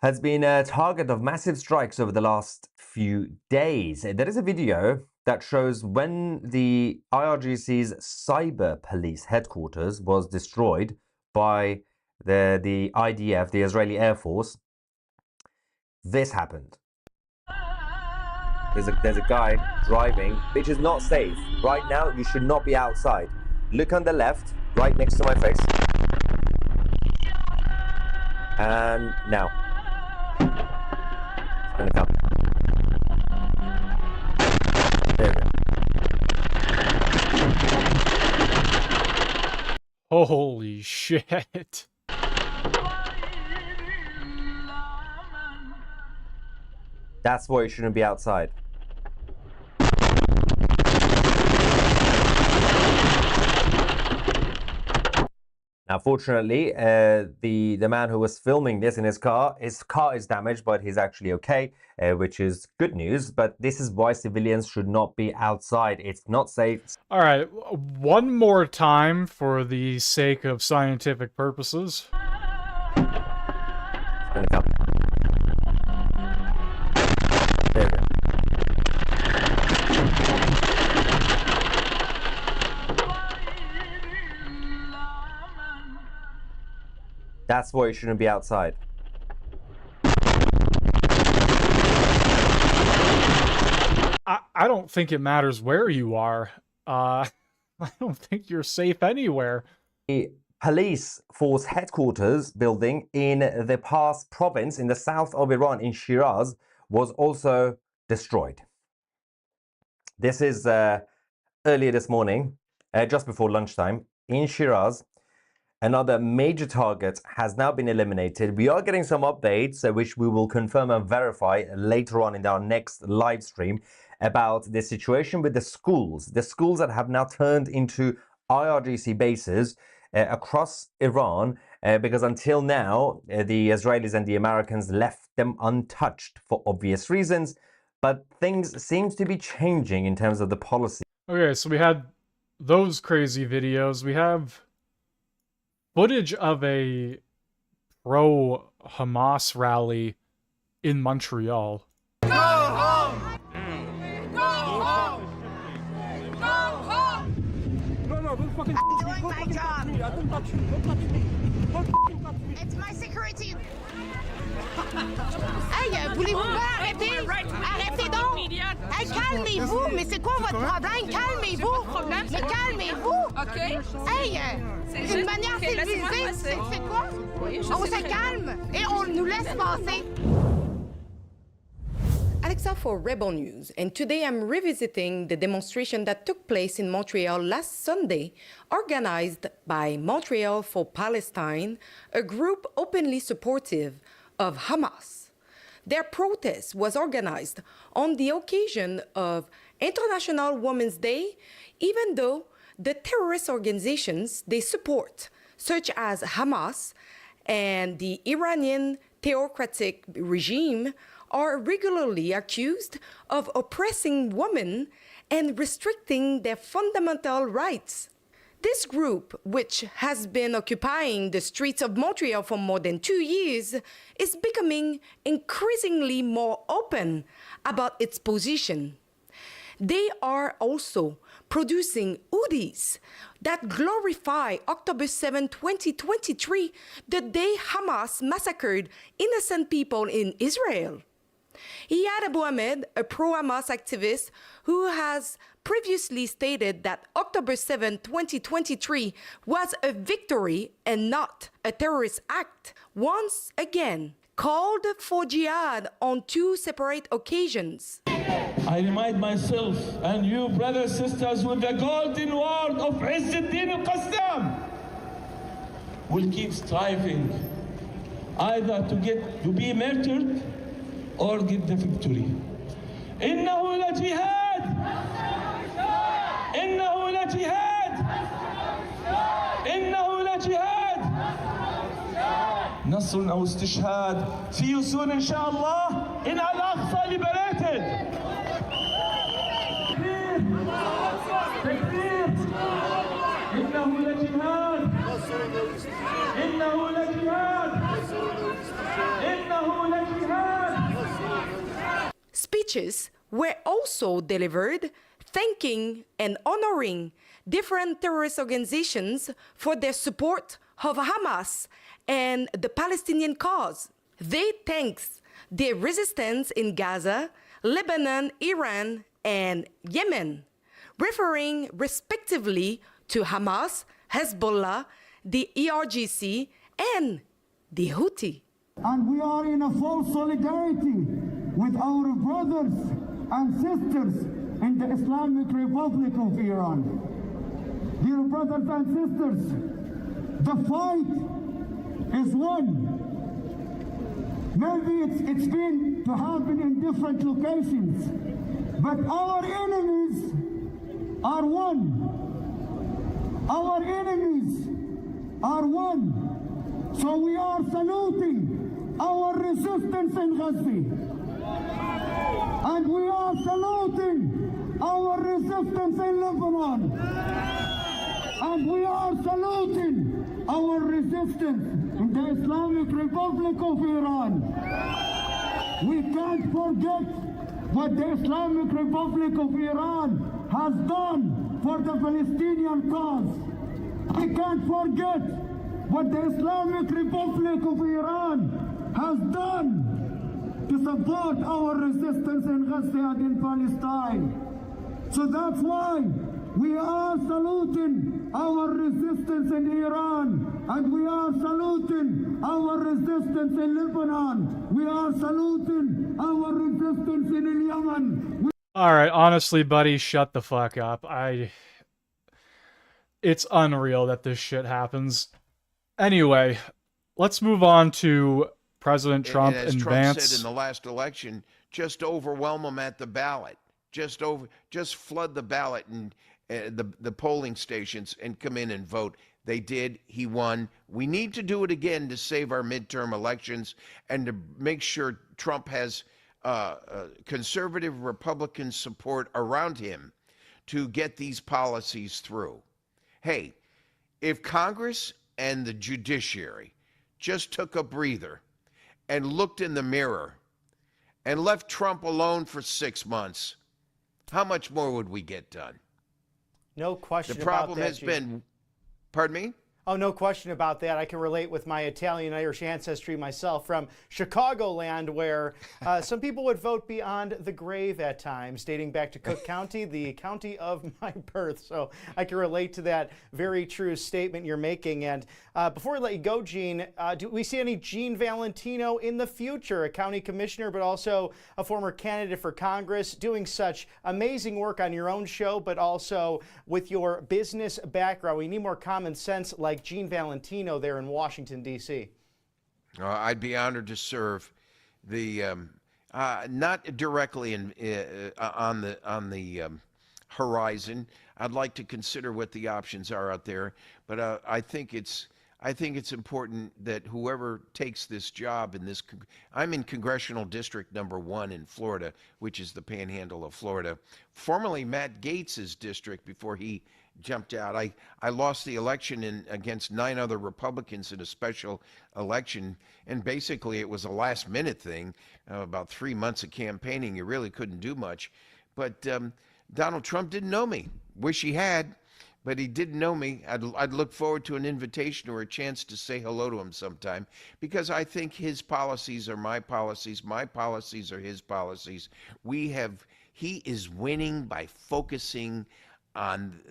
has been a target of massive strikes over the last few days. There is a video that shows when the IRGC's cyber police headquarters was destroyed by the IDF, the Israeli Air Force. This happened. There's a guy driving, which is not safe. Right now, you should not be outside. Look on the left, right next to my face. And now. It's gonna come. There we go. Holy shit. That's why you shouldn't be outside. Now, fortunately, the man who was filming this in his car is damaged, but he's actually okay, which is good news. But this is why civilians should not be outside. It's not safe. All right, one more time for the sake of scientific purposes. It's gonna come. There we go. That's why you shouldn't be outside. I don't think it matters where you are. I don't think you're safe anywhere. The police force headquarters building in the Pars province in the south of Iran, in Shiraz, was also destroyed. This is earlier this morning, just before lunchtime, in Shiraz. Another major target has now been eliminated. We are getting some updates, which we will confirm and verify later on in our next live stream, about the situation with the schools that have now turned into IRGC bases across Iran, because until now, the Israelis and the Americans left them untouched for obvious reasons. But things seem to be changing in terms of the policy. Okay, so we had those crazy videos. We have footage of a pro-Hamas rally in Montreal. Go home! Go home! Go home! No, don't fucking touch me. Don't touch me. I don't touch you. Don't touch me. Don't fucking touch me. It's my security. Hey, voulez-vous pas arrêter? Arrêtez donc! Hey, calmez-vous! Mais c'est quoi votre problème? Calmez-vous! Mais calmez-vous! OK. Hey, d'une manière civilisée, c'est quoi? On se calme et on nous laisse passer. Alexa for Rebel News, and today I'm revisiting the demonstration that took place in Montreal last Sunday, organized by Montreal for Palestine, a group openly supportive of Hamas. Their protest was organized on the occasion of International Women's Day, even though the terrorist organizations they support, such as Hamas and the Iranian theocratic regime, are regularly accused of oppressing women and restricting their fundamental rights. This group, which has been occupying the streets of Montreal for more than 2 years, is becoming increasingly more open about its position. They are also producing hoodies that glorify October 7, 2023, the day Hamas massacred innocent people in Israel. Iyad Abu Ahmed, a pro-Hamas activist who has previously stated that October 7, 2023 was a victory and not a terrorist act, once again called for jihad on 2 separate occasions. I remind myself and you, brothers and sisters, with the golden word of Izz al-Din al-Qassam, will keep striving either to be martyred or get the victory. إنه لجهاد إنه لجهاد إنه لجهاد نصر أو استشهاد في يسون إن شاء الله إن الأقصى liberated. تكبير إنه لجهاد إنه لجهاد إنه لجهاد. Speeches were also delivered thanking and honoring different terrorist organizations for their support of Hamas and the Palestinian cause. They thanked their resistance in Gaza, Lebanon, Iran, and Yemen, referring respectively to Hamas, Hezbollah, the ERGC, and the Houthi. And we are in a full solidarity with our brothers and sisters in the Islamic Republic of Iran. Dear brothers and sisters, the fight is won. Maybe it's been to happen in different locations, but our enemies are one. Our enemies are one. So we are saluting our resistance in Gaza. And we are saluting our resistance in Lebanon. And we are saluting our resistance in the Islamic Republic of Iran. We can't forget what the Islamic Republic of Iran has done for the Palestinian cause. We can't forget what the Islamic Republic of Iran has done to support our resistance in Gaza and in Palestine. So that's why we are saluting our resistance in Iran, and we are saluting our resistance in Lebanon. We are saluting our resistance in Yemen. Alright, honestly, buddy, shut the fuck up. It's unreal that this shit happens. Anyway, let's move on to President Trump and as and Trump Vance. said in the last election, just overwhelm them at the ballot. Just flood the ballot and the polling stations and come in and vote. They did. He won. We need to do it again to save our midterm elections and to make sure Trump has conservative Republican support around him to get these policies through. Hey, if Congress and the judiciary just took a breather and looked in the mirror and left Trump alone for 6 months, how much more would we get done? No question The problem about that, has been, pardon me? Oh, no question about that. I can relate with my Italian-Irish ancestry myself from Chicagoland, where some people would vote beyond the grave at times, dating back to Cook County, the county of my birth. So I can relate to that very true statement you're making. And before we let you go, Gene, do we see any Gene Valentino in the future, a county commissioner, but also a former candidate for Congress, doing such amazing work on your own show, but also with your business background? We need more common sense like Gene Valentino there in Washington, D.C. I'd be honored to serve. Not directly on the horizon. I'd like to consider what the options are out there, but I think it's important that whoever takes this job in this, I'm in Congressional District number 1 in Florida, which is the Panhandle of Florida, formerly Matt Gaetz's district before he jumped out. I lost the election against 9 other Republicans in a special election, and basically it was a last-minute thing. About 3 months of campaigning, you really couldn't do much. But Donald Trump didn't know me. Wish he had, but he didn't know me. I'd look forward to an invitation or a chance to say hello to him sometime, because I think his policies are my policies are his policies. He is winning by focusing on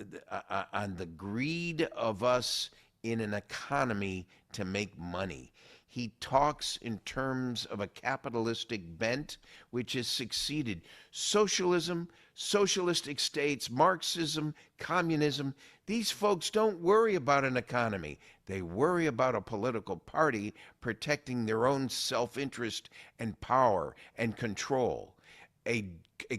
the greed of us in an economy to make money. He talks in terms of a capitalistic bent, which has succeeded. Socialism, socialistic states, Marxism, communism, these folks don't worry about an economy. They worry about a political party protecting their own self-interest and power and control. A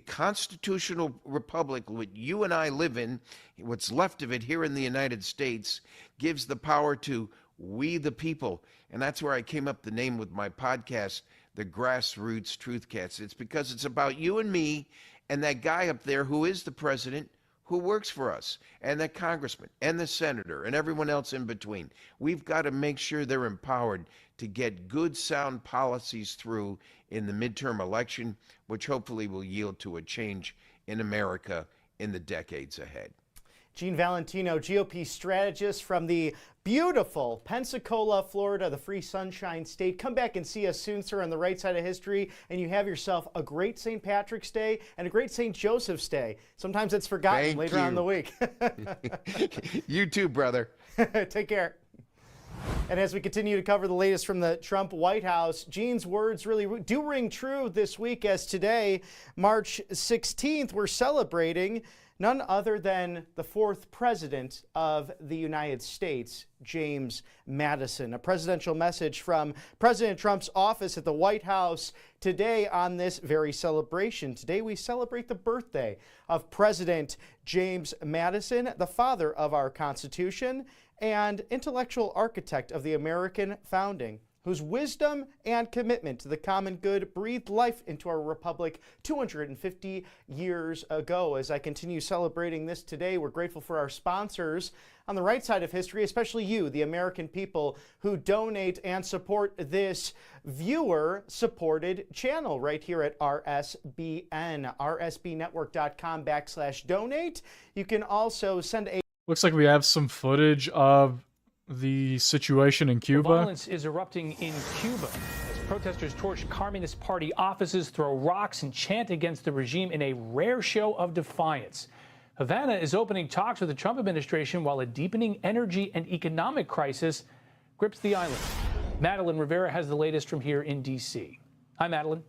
constitutional republic, what you and I live in, what's left of it here in the United States, gives the power to we the people. And that's where I came up the name with my podcast, The Grassroots Truthcast. It's because it's about you and me and that guy up there who is the president, who works for us, and the congressman and the senator and everyone else in between. We've got to make sure they're empowered to get good, sound policies through in the midterm election, which hopefully will yield to a change in America in the decades ahead. Gene Valentino, GOP strategist from the beautiful Pensacola, Florida, the free sunshine state. Come back and see us soon, sir, on the right side of history, and you have yourself a great St. Patrick's Day and a great St. Joseph's Day. Sometimes it's forgotten later on in the week. You too, brother. Take care. And as we continue to cover the latest from the Trump White House, Gene's words really do ring true this week, as today, March 16th, we're celebrating none other than the 4th president of the United States, James Madison. A presidential message from President Trump's office at the White House today on this very celebration. Today we celebrate the birthday of President James Madison, the father of our Constitution and intellectual architect of the American founding, whose wisdom and commitment to the common good breathed life into our republic 250 years ago. As I continue celebrating this today, we're grateful for our sponsors on the right side of history, especially you, the American people, who donate and support this viewer-supported channel right here at RSBN, rsbnetwork.com/donate. You can also send a... Looks like we have some footage of the situation in Cuba. Violence is erupting in Cuba as protesters torch Communist Party offices, throw rocks, and chant against the regime in a rare show of defiance. Havana is opening talks with the Trump administration while a deepening energy and economic crisis grips the island. Madeline Rivera has the latest from here in D.C. Hi, Madeline.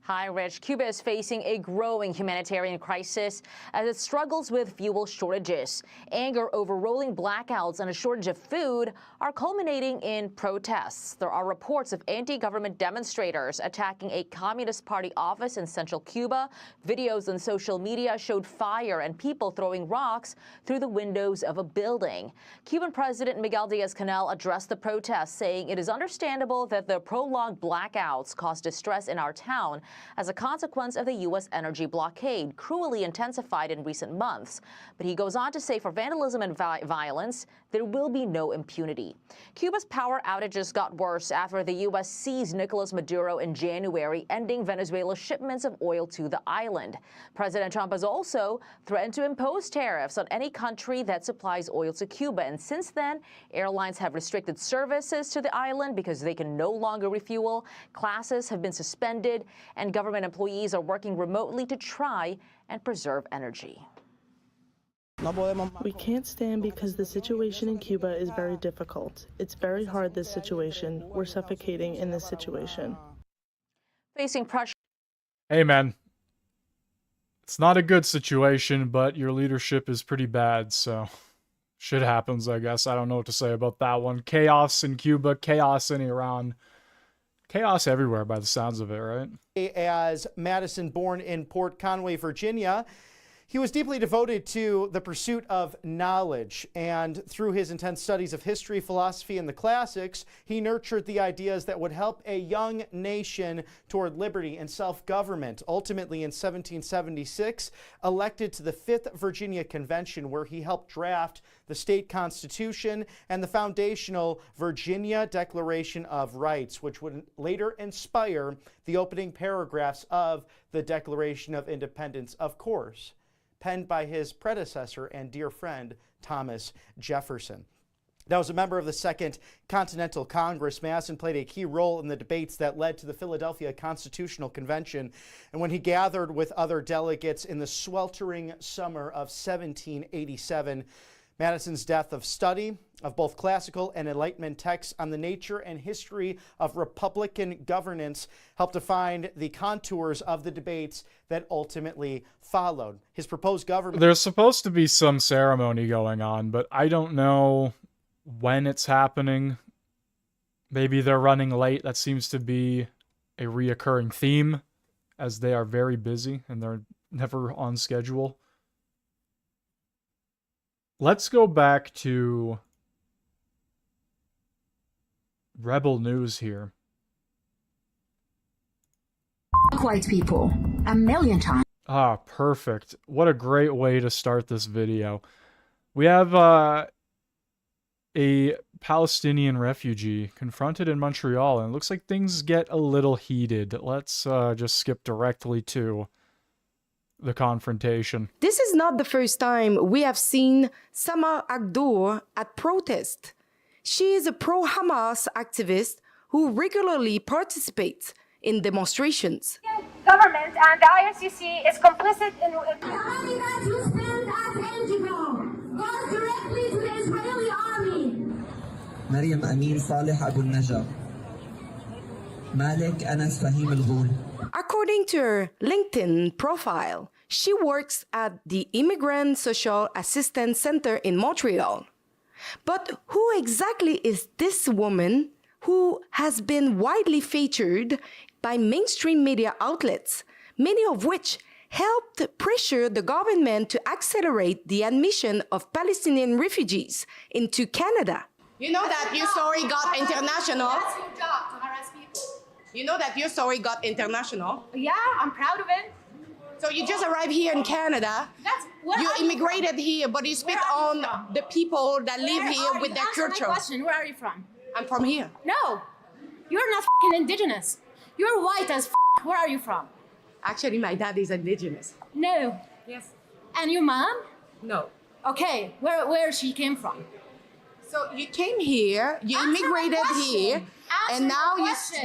Hi, Rich. Cuba is facing a growing humanitarian crisis as it struggles with fuel shortages. Anger over rolling blackouts and a shortage of food are culminating in protests. There are reports of anti-government demonstrators attacking a Communist Party office in central Cuba. Videos on social media showed fire and people throwing rocks through the windows of a building. Cuban President Miguel Diaz-Canel addressed the protests, saying it is understandable that the prolonged blackouts cause distress in our town, as a consequence of the U.S. energy blockade, cruelly intensified in recent months. But he goes on to say for vandalism and violence, there will be no impunity. Cuba's power outages got worse after the U.S. seized Nicolas Maduro in January, ending Venezuela's shipments of oil to the island. President Trump has also threatened to impose tariffs on any country that supplies oil to Cuba. And since then, airlines have restricted services to the island because they can no longer refuel. Classes have been suspended, and government employees are working remotely to try and preserve energy. We can't stand because the situation in Cuba is very difficult. It's very hard, this situation. We're suffocating in this situation. Facing pressure. Hey, man. It's not a good situation, but your leadership is pretty bad, so shit happens, I guess. I don't know what to say about that one. Chaos in Cuba, chaos in Iran. Chaos everywhere by the sounds of it, right? As Madison, born in Port Conway, Virginia, he was deeply devoted to the pursuit of knowledge, and through his intense studies of history, philosophy, and the classics, he nurtured the ideas that would help a young nation toward liberty and self-government. Ultimately, in 1776, elected to the 5th Virginia Convention, where he helped draft the state constitution and the foundational Virginia Declaration of Rights, which would later inspire the opening paragraphs of the Declaration of Independence, of course, penned by his predecessor and dear friend, Thomas Jefferson. Now, as a member of the Second Continental Congress, Madison played a key role in the debates that led to the Philadelphia Constitutional Convention. And when he gathered with other delegates in the sweltering summer of 1787, Madison's depth of study of both classical and Enlightenment texts on the nature and history of Republican governance helped define the contours of the debates that ultimately followed. His proposed government... There's supposed to be some ceremony going on, but I don't know when it's happening. Maybe they're running late. That seems to be a reoccurring theme, as they are very busy and they're never on schedule. Let's go back to Rebel News here. White people, a million times. Ah, perfect. What a great way to start this video. We have a Palestinian refugee confronted in Montreal, and it looks like things get a little heated. Let's just skip directly to the confrontation. This is not the first time we have seen Sama Agdour at protest. She is a pro-Hamas activist who regularly participates in demonstrations. Government and the IRCC is complicit in... The money that you spend as NGO goes directly to the Israeli army. مريم أمين صالح أبو النجا مالك أنس فهيم الغول. According to her LinkedIn profile, she works at the Immigrant Social Assistance Center in Montreal. But who exactly is this woman who has been widely featured by mainstream media outlets, many of which helped pressure the government to accelerate the admission of Palestinian refugees into Canada? You know that your story got international? That's your job, to harass people. You know that your story got international? Yeah, I'm proud of it. So you just arrived here in Canada. You immigrated here, but you spit on the people that live here with their culture. My question. Where are you from? I'm from here. No, you're not f***ing indigenous. You're white as f***. Where are you from? Actually, my dad is indigenous. No. Yes. And your mom? No. Okay, where she came from? So you came here, you immigrated here, and now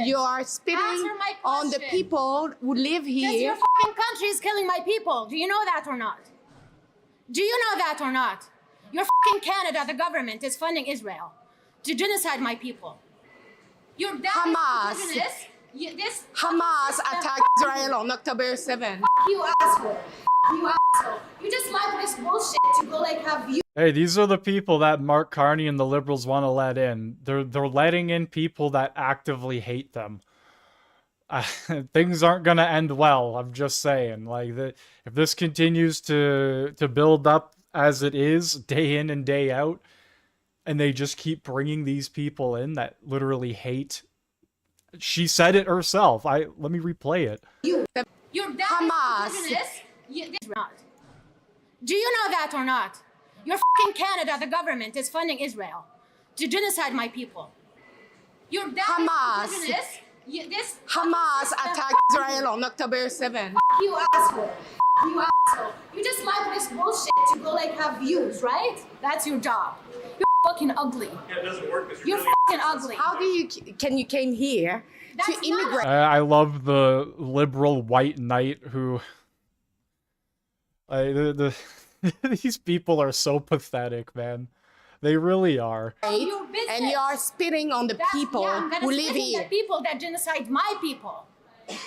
you are spitting on the people who live here. Your f***ing country is killing my people. Do you know that or not? Do you know that or not? Your f***ing Canada, the government, is funding Israel to genocide my people. Your dad Hamas. is indigenous. Hamas attacked Israel on October 7th. You asshole. You asshole. You just like this bullshit to go like have views. Hey, these are the people that Mark Carney and the Liberals want to let in. They're letting in people that actively hate them. Things aren't gonna end well. I'm just saying. Like, if this continues to build up as it is, day in and day out, and they just keep bringing these people in that literally hate She said it herself. Let me replay it. Your dad is indigenous. This not. Do you know that or not? Your fucking Canada, the government, is funding Israel to genocide my people. Your dad Hamas. is indigenous. Hamas attacked Israel on October 7. Fuck you, asshole. You asshole. You just like this bullshit to go like have views, right? That's your job. You're fucking ugly. Yeah, it doesn't work because you're fucking ugly. How do you you came here to immigrate? I love the liberal white knight who. These people are so pathetic, man. They really are. And you are spitting on the people who live here. The people that genocide my people.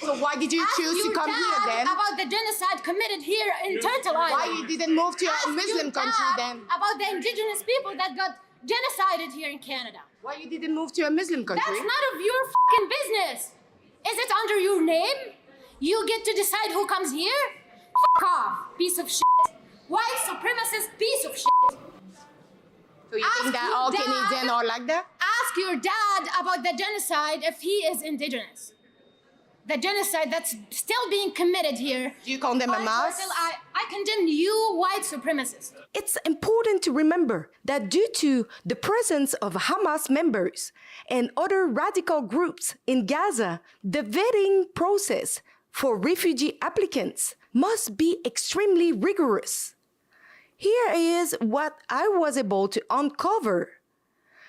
So why did you choose to come here then? About the genocide committed here in Turtle Island. Why you didn't move to a Muslim country then? About the indigenous people that got genocided here in Canada. Why you didn't move to a Muslim country? That's none of your fucking business. Is it under your name? You get to decide who comes here? Fuck off, piece of shit. White supremacist piece of shit. So you think that all Canadians are like that? Ask your dad about the genocide if he is indigenous. The genocide that's still being committed here. Do you condemn Hamas? I condemn you, white supremacists. It's important to remember that due to the presence of Hamas members and other radical groups in Gaza, the vetting process for refugee applicants must be extremely rigorous. Here is what I was able to uncover.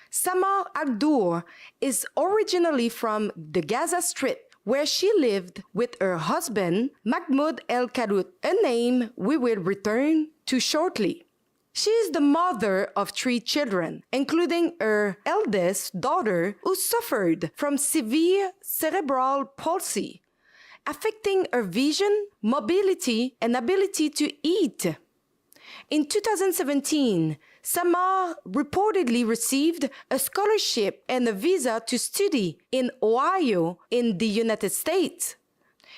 Samar Al-Dur is originally from the Gaza Strip, where she lived with her husband, Mahmoud El-Kadut, a name we will return to shortly. She is the mother of 3 children, including her eldest daughter, who suffered from severe cerebral palsy, affecting her vision, mobility, and ability to eat. In 2017, Samar reportedly received a scholarship and a visa to study in Ohio in the United States.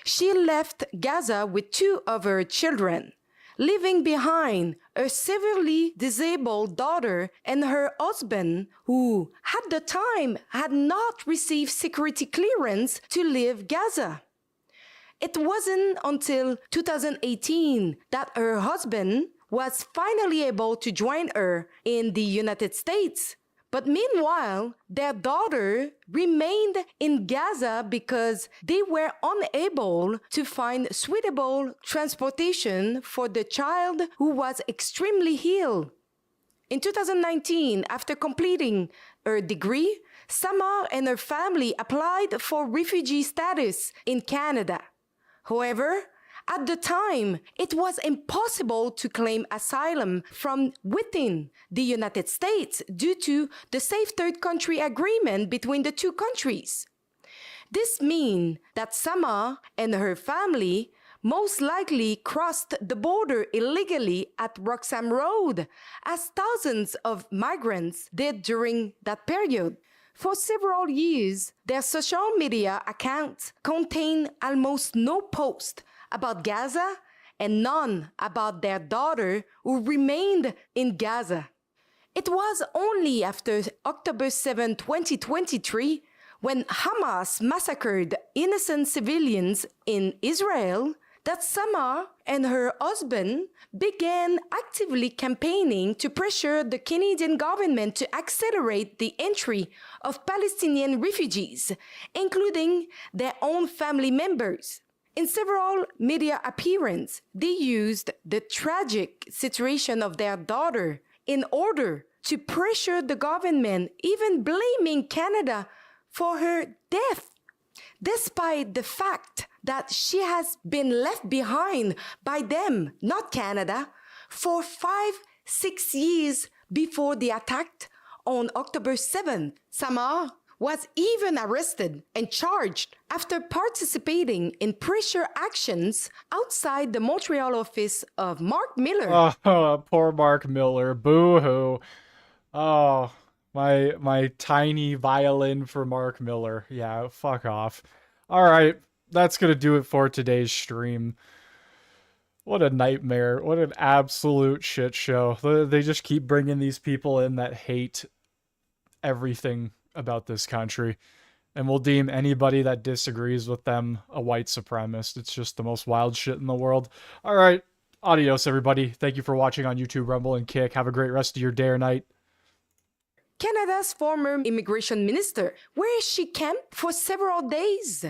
She left Gaza with 2 of her children, leaving behind a severely disabled daughter and her husband, who at the time had not received security clearance to leave Gaza. It wasn't until 2018 that her husband was finally able to join her in the United States. But meanwhile, their daughter remained in Gaza because they were unable to find suitable transportation for the child who was extremely ill. In 2019, after completing her degree, Samar and her family applied for refugee status in Canada. However, at the time, it was impossible to claim asylum from within the United States due to the Safe Third Country Agreement between the 2 countries. This means that Samar and her family most likely crossed the border illegally at Roxham Road, as thousands of migrants did during that period. For several years, their social media accounts contained almost no post about Gaza and none about their daughter who remained in Gaza. It was only after October 7, 2023, when Hamas massacred innocent civilians in Israel, that Samar and her husband began actively campaigning to pressure the Canadian government to accelerate the entry of Palestinian refugees, including their own family members. In several media appearances, they used the tragic situation of their daughter in order to pressure the government, even blaming Canada for her death, despite the fact that she has been left behind by them, not Canada, for 5-6 years before the attack on October 7th. Samar was even arrested and charged after participating in pressure actions outside the Montreal office of Mark Miller. Oh, poor Mark Miller. Boo-hoo. Oh, my tiny violin for Mark Miller. Yeah, fuck off. All right, that's going to do it for today's stream. What a nightmare. What an absolute shit show. They just keep bringing these people in that hate everything about this country. and we'll deem anybody that disagrees with them a white supremacist. It's just the most wild shit in the world. All right, adios, everybody. Thank you for watching on YouTube, Rumble, and Kick. Have a great rest of your day or night. Canada's former immigration minister, where she camped for several days.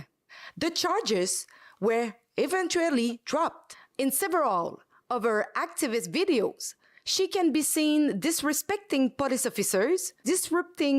The charges were eventually dropped. In several of her activist videos, she can be seen disrespecting police officers, disrupting